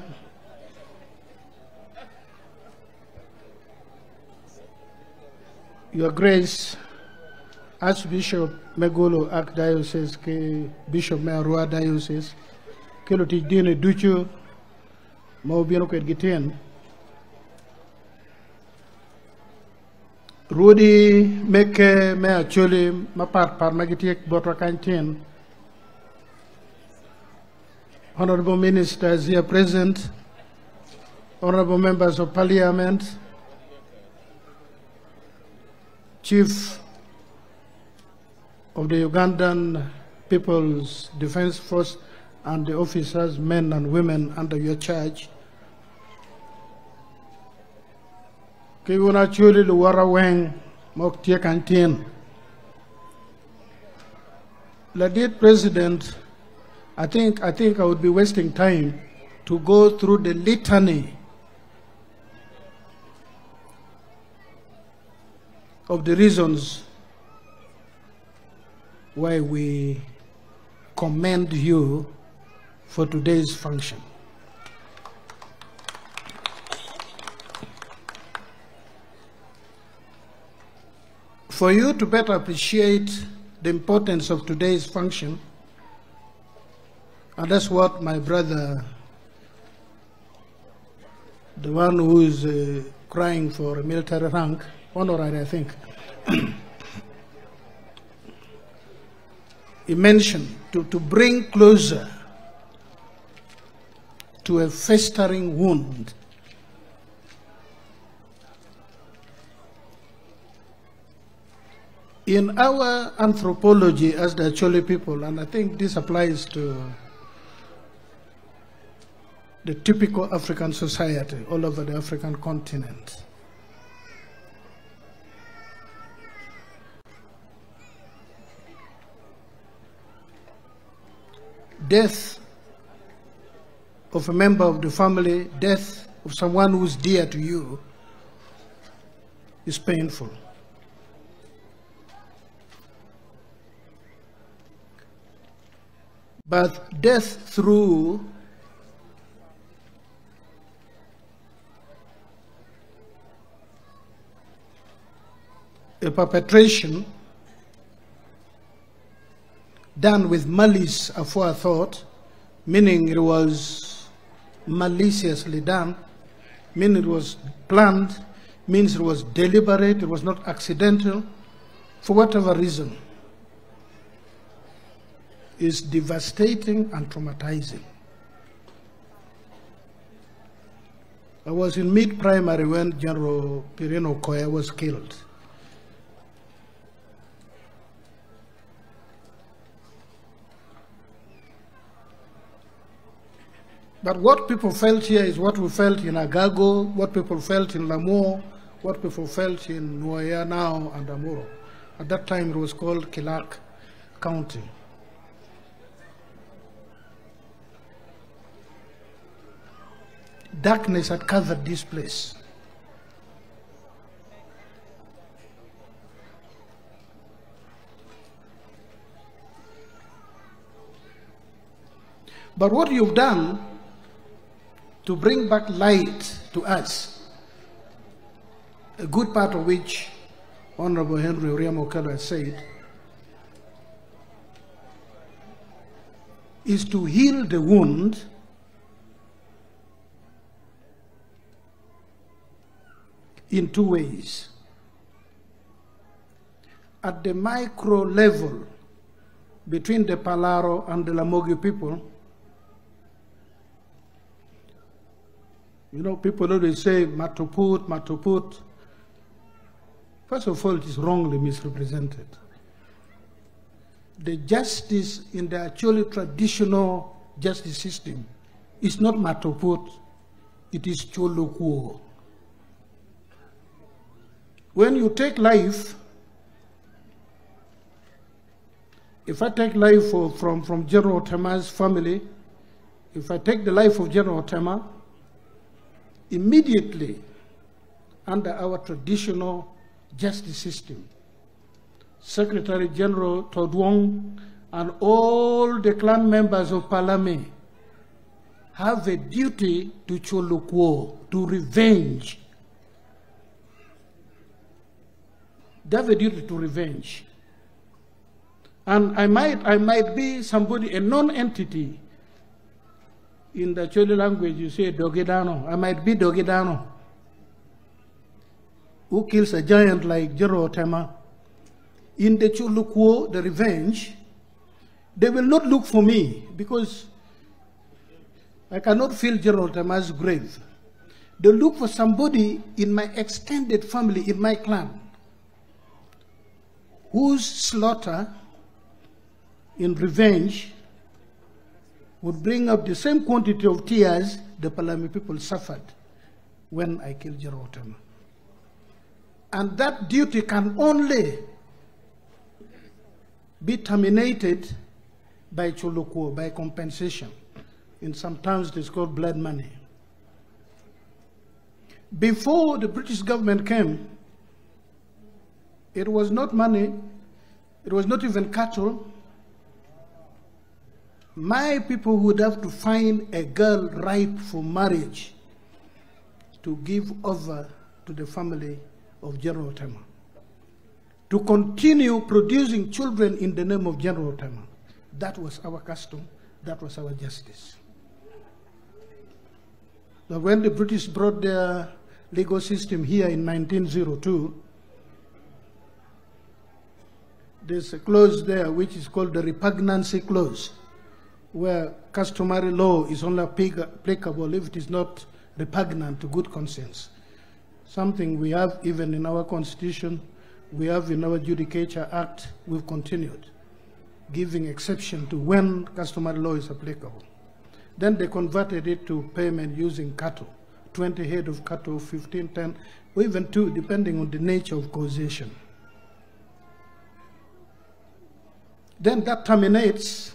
Your Grace, Archbishop Megolo Archdiocese, Bishop Merua Diocese, Keloti Dine Duchu, Maubiano Kedgitian, Rudy Meke me actually mapart par magitiek botwa kantin. Honorable ministers here present, honorable members of parliament, chief of the Ugandan People's Defense Force and the officers, men and women under your charge. Kiwuna chuli luwara weng mok tie kantin. Ladid President, I think I would be wasting time to go through the litany of the reasons why we commend you for today's function. For you to better appreciate the importance of today's function, and that's what my brother, the one who is crying for a military rank, honorary I think, he mentioned to bring closer to a festering wound. In our anthropology as the Acholi people, and I think this applies to the typical African society all over the African continent, death of a member of the family, death of someone who's dear to you is painful. But death through a perpetration done with malice aforethought, meaning it was maliciously done, meaning it was planned, means it was deliberate, it was not accidental, for whatever reason, is devastating and traumatizing. I was in mid-primary when General Pierino Okoya was killed. But what people felt here is what we felt in Agago, what people felt in Lamour, what people felt in Nuaya now and Amuro. At that time it was called Kilak County. Darkness had covered this place. But what you've done to bring back light to us, a good part of which Honorable Henry Okoya has said, is to heal the wound in two ways. At the micro level, between the Palaro and the Lamogi people, you know, people always say Matuput, Matuput. First of all, it is wrongly misrepresented. The justice in the actually traditional justice system is not Matuput, it is Cholukuo. When you take life, if I take life from General Otema's family, if I take the life of General Otema, immediately under our traditional justice system, Secretary General Todwong and all the clan members of Parliament have a duty to Cholukuo, to revenge. They have a duty to revenge. And I might be somebody, a non-entity. In the Choli language, you say Dogedano. I might be Dogedano. who kills a giant like General Otema, in the Chulukwo, the revenge, they will not look for me because I cannot fill General Otema's grave. They look for somebody in my extended family, in my clan, whose slaughter in revenge would bring up the same quantity of tears the Palami people suffered when I killed General Otema. And that duty can only be terminated by Chulukwo, by compensation. In some towns it is called blood money. Before the British government came, it was not money, it was not even cattle. My people would have to find a girl ripe for marriage to give over to the family of General Otema, to continue producing children in the name of General Otema. That was our custom, that was our justice. But when the British brought their legal system here in 1902, there's a clause there which is called the repugnancy clause, where customary law is only applicable if it is not repugnant to good conscience. Something we have even in our Constitution, we have in our Judicature Act, we've continued, giving exception to when customary law is applicable. Then they converted it to payment using cattle, 20 head of cattle, 15, 10, or even 2, depending on the nature of causation. Then that terminates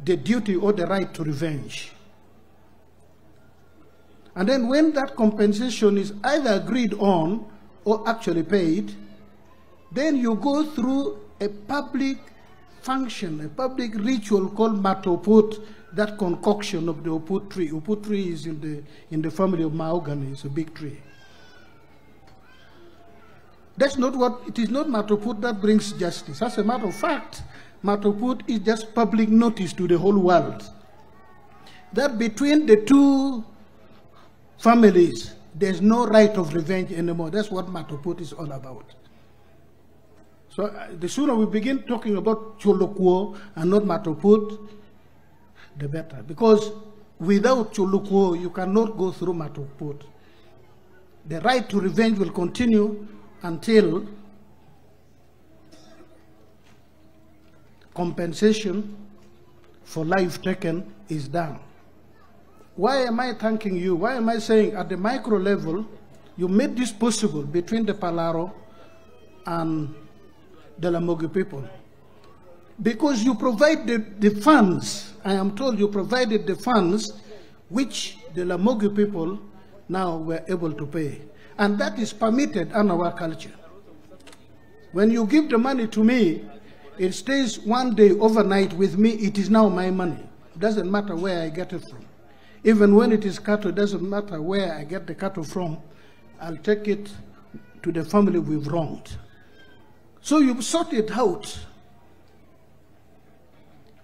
the duty or the right to revenge. And then when that compensation is either agreed on or actually paid, then you go through a public function, a public ritual called matoput, that concoction of the oput tree. Oput tree is in the family of mahogany, it's a big tree. That's not what, it is not matoput that brings justice. As a matter of fact, matoput is just public notice to the whole world that between the two families, there's no right of revenge anymore. That's what matoput is all about. So the sooner we begin talking about Chulukwo and not matoput, the better. Because without Chulukwo, you cannot go through matoput. The right to revenge will continue until compensation for life taken is done. Why am I thanking you? Why am I saying at the micro level, you made this possible between the Palaro and the Lamogi people? Because you provided the funds, I am told you provided the funds which the Lamogi people now were able to pay. And that is permitted in our culture. When you give the money to me, it stays one day overnight with me, it is now my money. It doesn't matter where I get it from. Even when it is cattle, it doesn't matter where I get the cattle from, I'll take it to the family we've wronged. So you've sorted out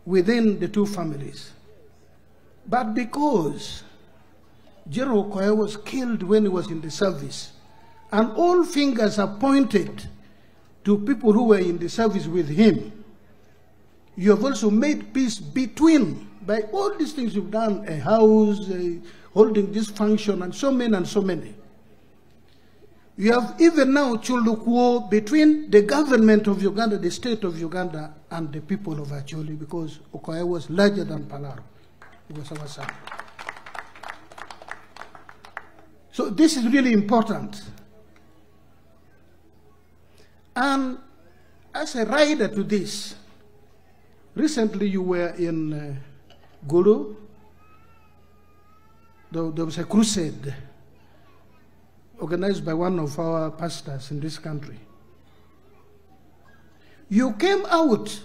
within the two families. But because General Okoya was killed when he was in the service, and all fingers are pointed to people who were in the service with him, you have also made peace between, by all these things you've done, a house, holding this function, and so many. You have even now Chulukwo between the government of Uganda, the state of Uganda, and the people of Acholi, because Okoya was larger than Palaro. It was our son. So this is really important. And as a rider to this, recently you were in Gulu. There was a crusade organized by one of our pastors in this country. You came out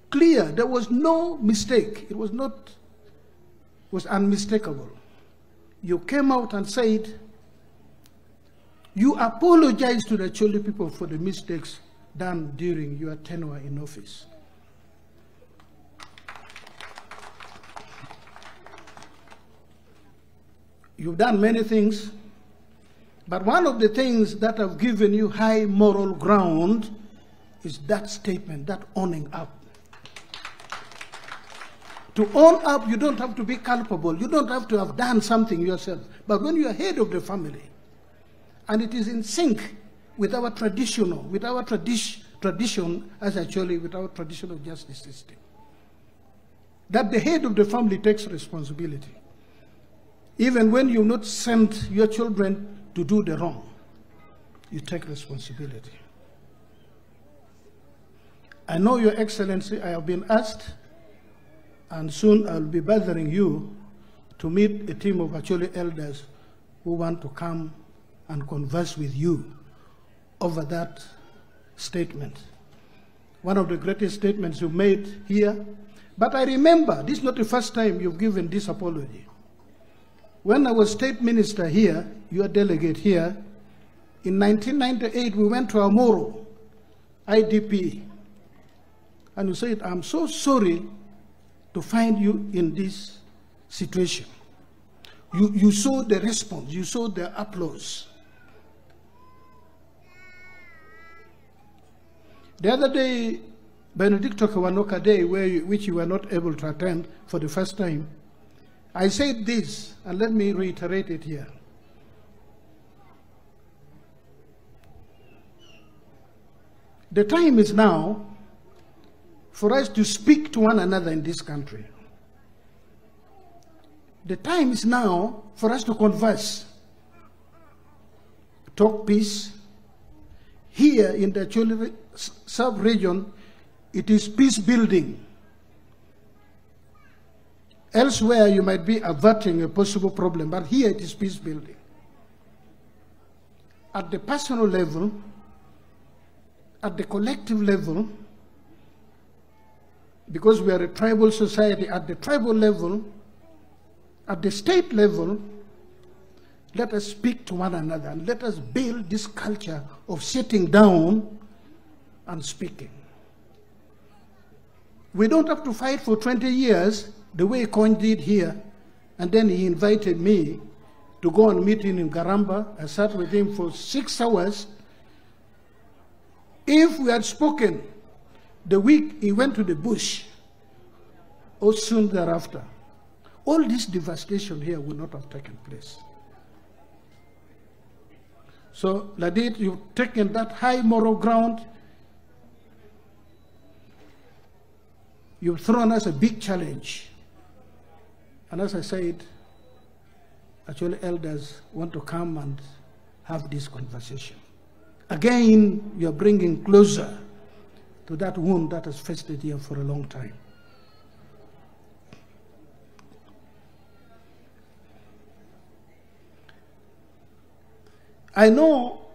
clear, there was no mistake. It was unmistakable. You came out and said, you apologized to the Acholi people for the mistakes done during your tenure in office. You've done many things, But one of the things that have given you high moral ground is that statement, that owning up. To own up, you don't have to be culpable. You don't have to have done something yourself. But when you are head of the family, and it is in sync with our tradition as actually with our traditional justice system, that the head of the family takes responsibility. Even when you not send your children to do the wrong, you take responsibility. I know, Your Excellency, I have been asked, and soon I'll be bothering you to meet a team of actually elders who want to come and converse with you over that statement. One of the greatest statements you made here. But I remember, this is not the first time you've given this apology. When I was state minister here, your delegate here, in 1998, we went to Amoro, IDP, and you said, I'm so sorry to find you in this situation. You saw the response, you saw the applause. The other day, Benedicto Kawanoka Day, which you were not able to attend for the first time, I said this, and let me reiterate it here. The time is now for us to speak to one another in this country. The time is now for us to converse, talk peace. Here in the Acholi sub-region, it is peace building. Elsewhere, you might be averting a possible problem, but here it is peace building. At the personal level, at the collective level, because we are a tribal society, at the tribal level, at the state level, let us speak to one another and let us build this culture of sitting down and speaking. We don't have to fight for 20 years the way Coin did here, and then he invited me to go and meet him in Garamba. I sat with him for 6 hours. If we had spoken the week he went to the bush, or soon thereafter, all this devastation here would not have taken place. So, Ladid, you've taken that high moral ground. You've thrown us a big challenge. And as I said, actually elders want to come and have this conversation. Again, you're bringing closer to that wound that has festered here for a long time. I know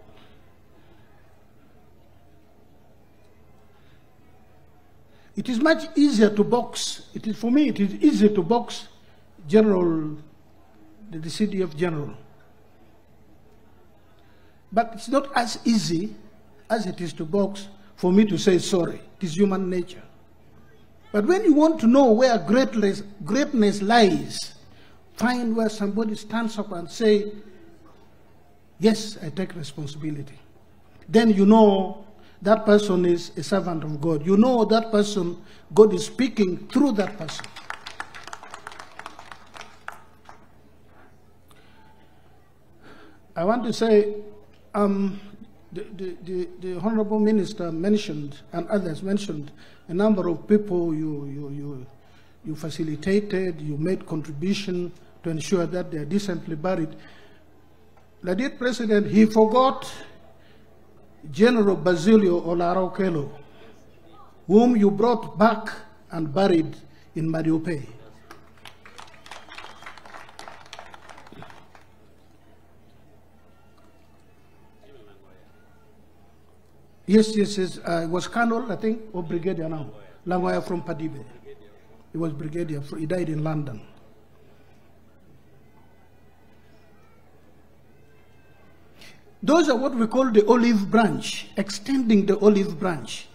it is much easier to box. For me, it is easier to box the CDF general. But it's not as easy as it is to box for me to say sorry. It is human nature. But when you want to know where greatness lies, find where somebody stands up and say, yes, I take responsibility. Then you know that person is a servant of God. You know that person, God is speaking through that person. I want to say, the Honorable Minister mentioned, and others mentioned, a number of people you facilitated, you made contribution to ensure that they are decently buried. The dead president, he forgot General Basilio Olarokelo, whom you brought back and buried in Mariupei. Yes, it was Colonel, I think, or Brigadier now. Langoya from Padibe. He was Brigadier, he died in London. Those are what we call the olive branch, extending the olive branch.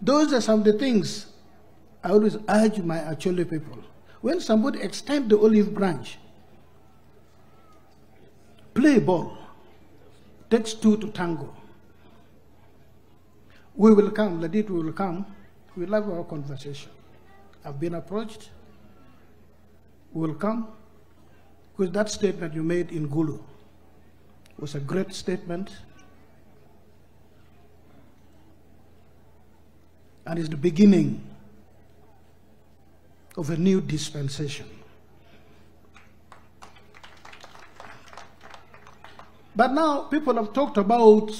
Those are some of the things I always urge my Acholi people. When somebody extends the olive branch, play ball. Takes two to tango. We will come, Ladit will come. We'll have our conversation. I've been approached. We will come. Because that statement you made in Gulu was a great statement. And is the beginning of a new dispensation. But now people have talked about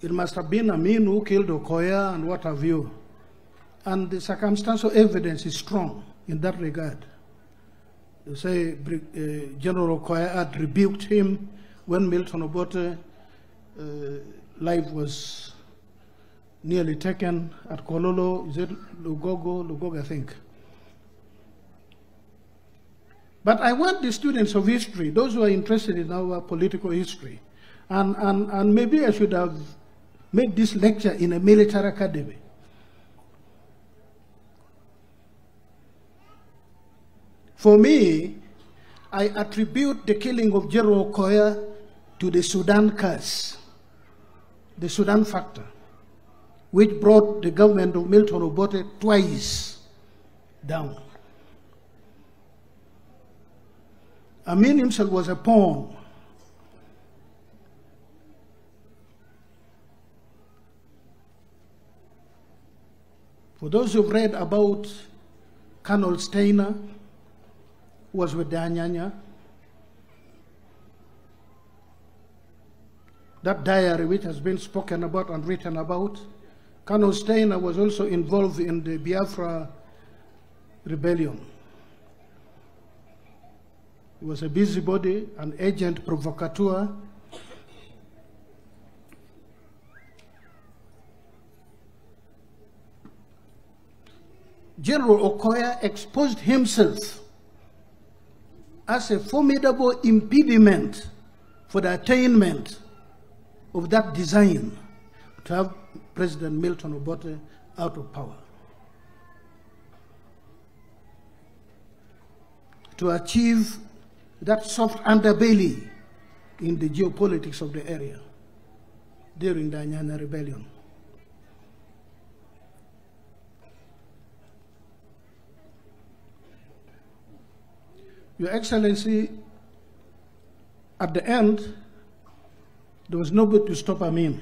it must have been Amin who killed Okoya and what have you. And the circumstantial evidence is strong in that regard. You say General Okoya had rebuked him when Milton Obote life was nearly taken at Kololo, is it Lugogo, I think. But I want the students of history, those who are interested in our political history, and maybe I should have made this lecture in a military academy. For me, I attribute the killing of General Okoya to the Sudan curse, the Sudan factor, which brought the government of Milton Obote twice down. Amin himself was a pawn. For those who've read about Colonel Steiner, who was with the Anyanya, that diary which has been spoken about and written about, Colonel Steiner was also involved in the Biafra rebellion. He was a busybody, an agent provocateur. General Okoya exposed himself as a formidable impediment for the attainment of that design to have President Milton Obote out of power. To achieve that soft underbelly in the geopolitics of the area during the Anyanya rebellion. Your Excellency, at the end, there was nobody to stop Amin.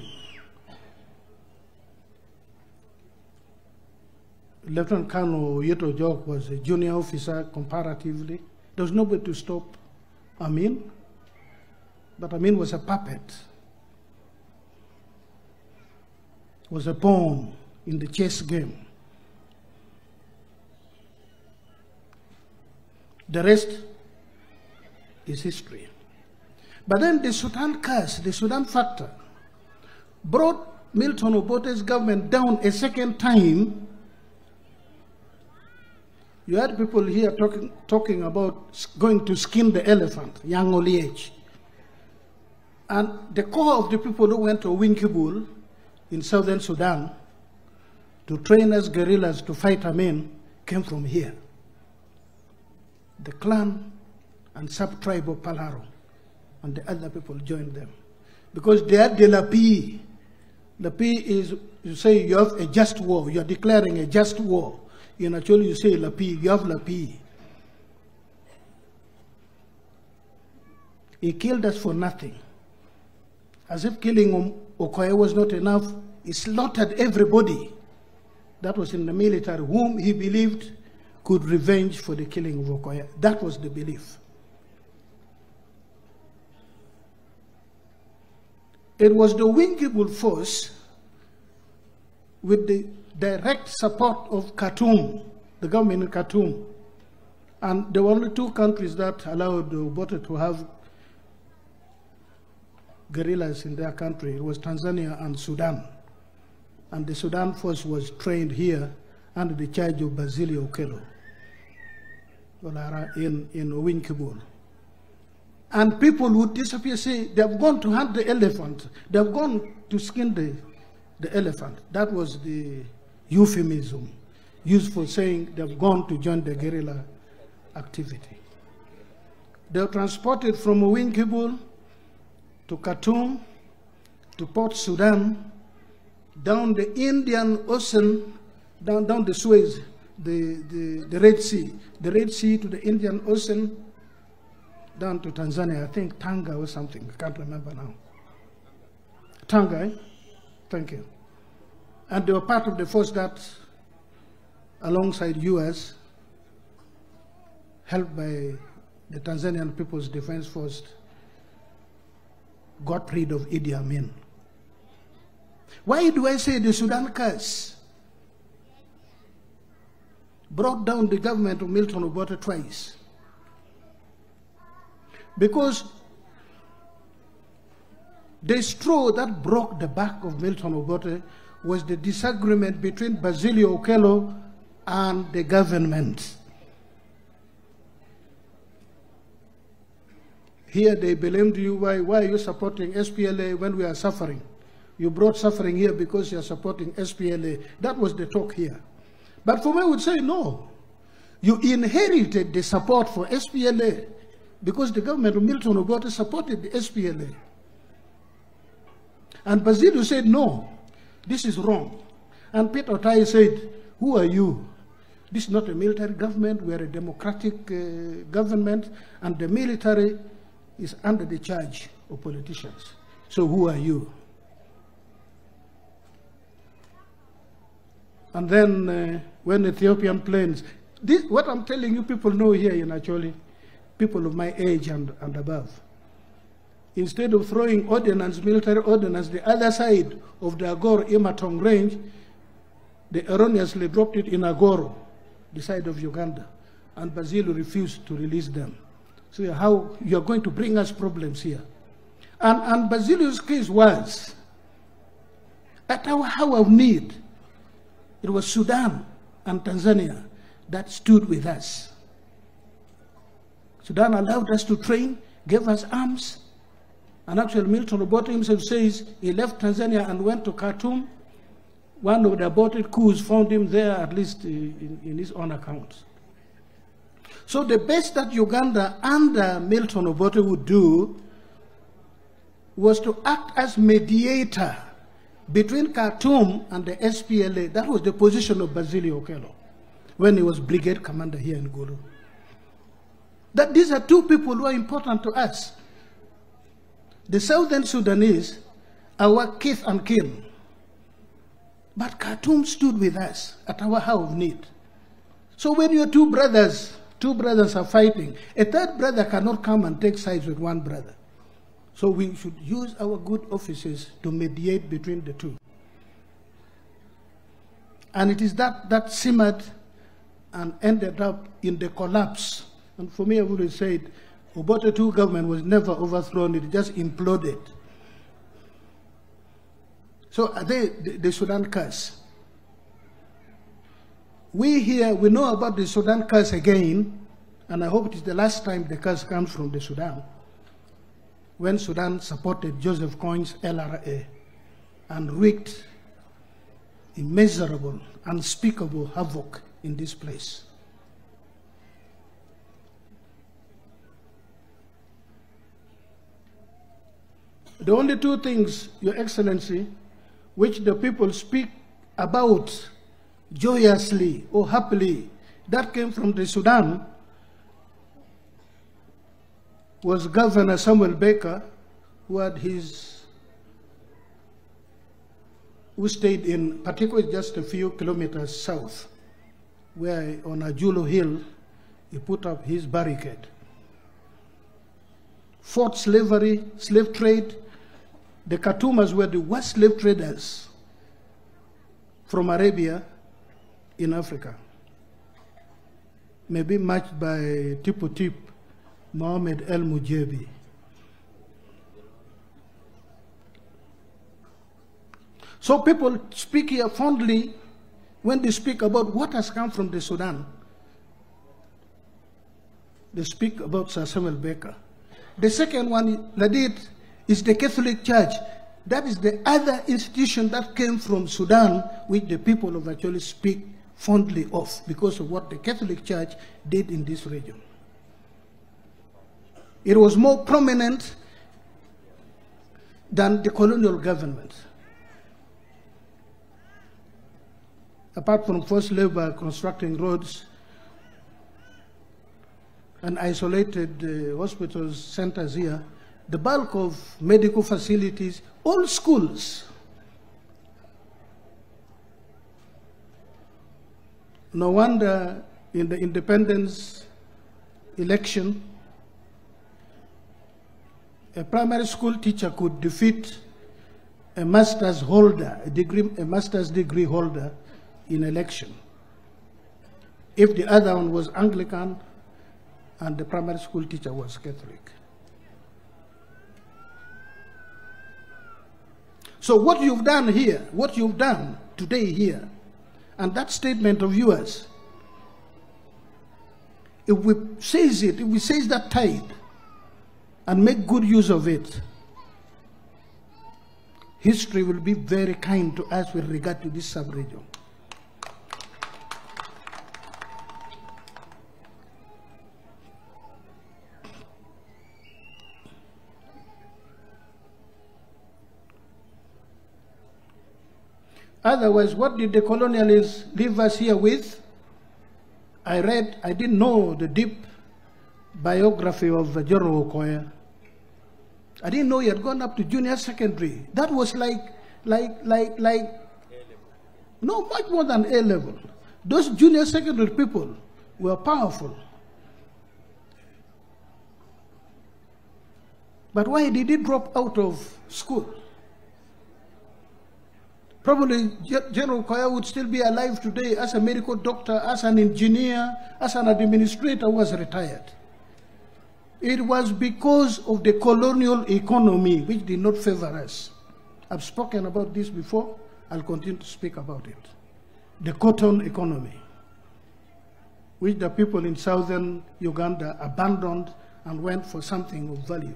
Lieutenant Colonel Odojo was a junior officer comparatively. There was nobody to stop Amin, but Amin was a puppet, was a pawn in the chess game. The rest is history. But then the Sudan curse, the Sudan factor, brought Milton Obote's government down a second time. You had people here talking about going to skin the elephant, young Oliech. And the core of the people who went to OWINY in southern Sudan to train as guerrillas to fight Amin came from here. The clan and sub-tribe of Palaro and the other people joined them. Because they had the Lapi. Lapi is, you say you have a just war, you are declaring a just war. In actually you say Lapi, you have Lapi. He killed us for nothing. As if killing Okoya was not enough, he slaughtered everybody that was in the military whom he believed could revenge for the killing of Okoya. That was the belief. It was the Winkible force with the direct support of Khartoum, the government in Khartoum. And there were only two countries that allowed Obote to have guerrillas in their country. It was Tanzania and Sudan. And the Sudan force was trained here under the charge of Basilio Okello in OWINY. And people would disappear, say, they have gone to hunt the elephant. They have gone to skin the elephant. That was the euphemism used for saying they have gone to join the guerrilla activity. They were transported from OWINY to Khartoum, to Port Sudan, down the Indian Ocean, down the Suez, the Red Sea to the Indian Ocean, down to Tanzania, I think Tanga or something, I can't remember now. Tanga, eh? Thank you. And they were part of the force that, alongside US, helped by the Tanzanian People's Defense Force, got rid of Idi Amin. Why do I say the Sudan curse brought down the government of Milton Obote twice? Because the straw that broke the back of Milton Obote was the disagreement between Basilio Okello and the government. Here they blamed you, why are you supporting SPLA when we are suffering? You brought suffering here because you are supporting SPLA. That was the talk here. But for me, I would say no. You inherited the support for SPLA because the government of Milton Obote supported the SPLA. And Basilio said, no, this is wrong. And Peter Otai said, who are you? This is not a military government, we are a democratic government, and the military is under the charge of politicians. So who are you? And then when Ethiopian planes, what I'm telling you, people know here in Acoli, people of my age and above. Instead of throwing ordnance, military ordnance, the other side of the Agoro-Imatong range, they erroneously dropped it in Agoro, the side of Uganda, and Basilio refused to release them. So how you're going to bring us problems here? And Basilio's case was, at our hour of need, it was Sudan and Tanzania that stood with us. Sudan allowed us to train, gave us arms, and actually Milton Obote himself says he left Tanzania and went to Khartoum. One of the aborted coups found him there, at least in his own account. So the best that Uganda under Milton Obote would do was to act as mediator between Khartoum and the SPLA. That was the position of Basilio Okello when he was brigade commander here in Gulu. That these are two people who are important to us. The Southern Sudanese are our kith and kin. But Khartoum stood with us at our hour of need. So when your two brothers are fighting, a third brother cannot come and take sides with one brother. So we should use our good offices to mediate between the two. And it is that simmered and ended up in the collapse. And for me, I would have said, Obote II government was never overthrown, it just imploded. So the Sudan curse. We here, we know about the Sudan curse again, and I hope it is the last time the curse comes from the Sudan, when Sudan supported Joseph Koi's LRA and wreaked immeasurable, unspeakable havoc in this place. The only two things, Your Excellency, which the people speak about joyously or happily, that came from the Sudan, was Governor Samuel Baker, who stayed in, particularly just a few kilometers south, where on Ajulo Hill, he put up his barricade. Fought slavery, slave trade. The Khartoumers were the worst slave traders from Arabia in Africa, maybe matched by Tipu Tip, Mohammed El Mujebi. So people speak here fondly when they speak about what has come from the Sudan. They speak about Sir Samuel Baker. The second one, Ladid, is the Catholic Church. That is the other institution that came from Sudan, which the people of actually speak fondly of because of what the Catholic Church did in this region. It was more prominent than the colonial government. Apart from forced labor constructing roads and isolated hospitals, centers here, the bulk of medical facilities, all schools. No wonder in the independence election, a primary school teacher could defeat a master's holder, a master's degree holder in election, if the other one was Anglican and the primary school teacher was Catholic. So what you've done here, what you've done today here, and that statement of yours, if we seize it, if we seize that tide and make good use of it, history will be very kind to us with regard to this sub-region. Otherwise, what did the colonialists leave us here with? I didn't know the deep biography of General Okoya. I didn't know he had gone up to junior secondary. That was no, much more than A level. Those junior secondary people were powerful. But why did he drop out of school? Probably General Okoya would still be alive today as a medical doctor, as an engineer, as an administrator who was retired. It was because of the colonial economy which did not favor us. I've spoken about this before. I'll continue to speak about it. The cotton economy, which the people in southern Uganda abandoned and went for something of value.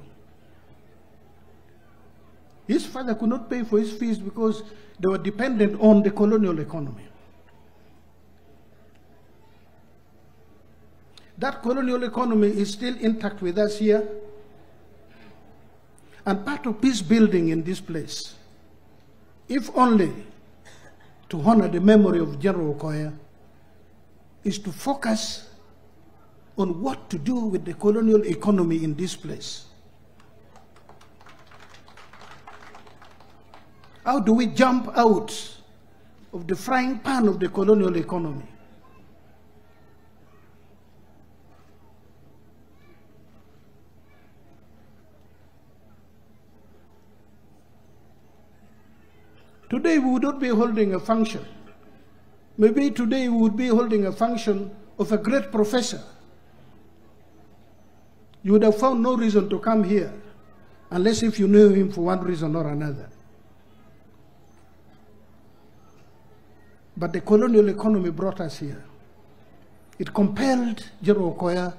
His father could not pay for his fees because they were dependent on the colonial economy. That colonial economy is still intact with us here, and part of peace building in this place, if only to honor the memory of General Okoya, is to focus on what to do with the colonial economy in this place. How do we jump out of the frying pan of the colonial economy? Today we would not be holding a function. Maybe today we would be holding a function of a great professor. You would have found no reason to come here unless if you knew him for one reason or another. But the colonial economy brought us here. It compelled General Okoya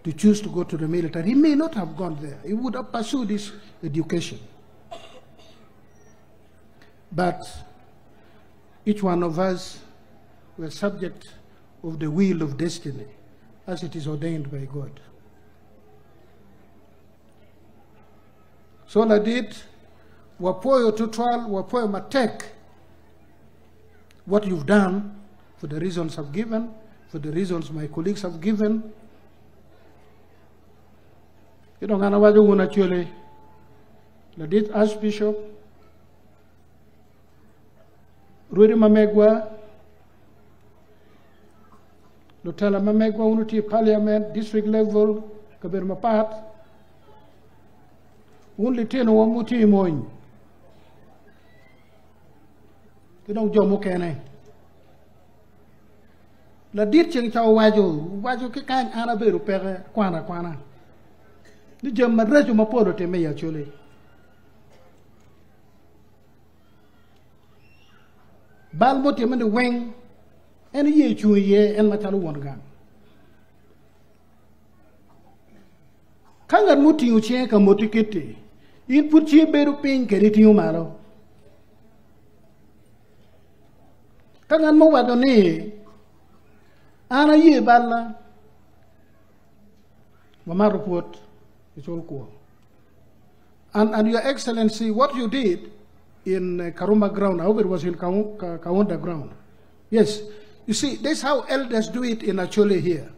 to choose to go to the military. He may not have gone there. He would have pursued his education. But each one of us were subject of the wheel of destiny as it is ordained by God. So I did, wapoyo tutwal, wapoyo matek, what you've done for the reasons I've given, for the reasons my colleagues have given. You don't know what you want to actually. I did Archbishop Ruri Mamegwa, Lutela Mamegwa, Unity Parliament, district level, Kabir Mapat, only 10 or 1 muti moin. You don't join MUKENE. La dit cheng chao wajo ke kan ana beru pere kwana. Ni jam madrejo maporo te meya chole. Bal moti mende weng en ye chu ye en matalu wongan. Kangar muti uche ka moti kete. In puchi beru pin keriti umaro. Kangan mo wado ni ana ye balla mama report It's all cool. And Your Excellency, what you did in Karuma ground, I hope it was in Kaunda ground. Yes, you see, that's how elders do it in Acoli here.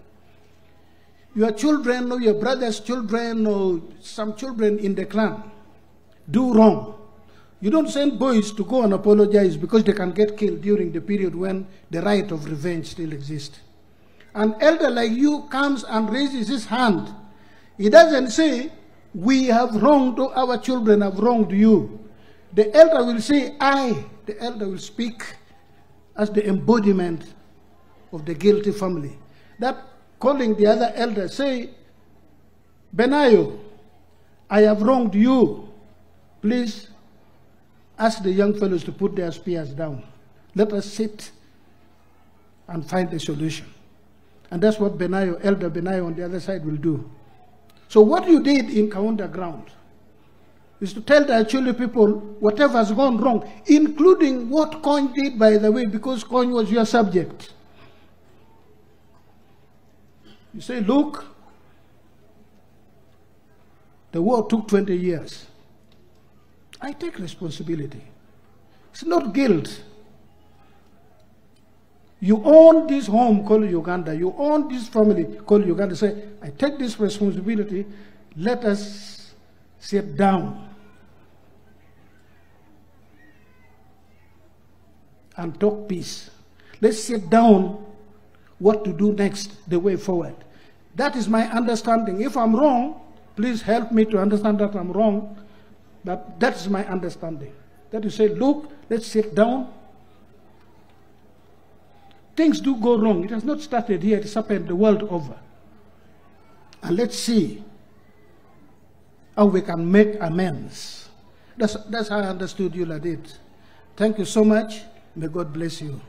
Your children or your brother's children or some children in the clan do wrong. You don't send boys to go and apologize because they can get killed during the period when the right of revenge still exists. An elder like you comes and raises his hand. He doesn't say, we have wronged, our children have wronged you. The elder will say, I. The elder will speak as the embodiment of the guilty family. That calling the other elder, say, Benayo, I have wronged you. Please ask the young fellows to put their spears down. Let us sit and find a solution. And that's what Benayo, Elder Benayo on the other side will do. So what you did in Kaunda ground is to tell the Acoli people whatever has gone wrong, including what Kony did, by the way, because Kony was your subject. You say, look, the war took 20 years. I take responsibility. It's not guilt. You own this home called Uganda. You own this family called Uganda. Say, I take this responsibility. Let us sit down and talk peace. Let's sit down what to do next, the way forward. That is my understanding. If I'm wrong, please help me to understand that I'm wrong. But that is my understanding. That you say, look, let's sit down. Things do go wrong. It has not started here. It has happened the world over. And let's see how we can make amends. That's how I understood you, Ladit. Thank you so much. May God bless you.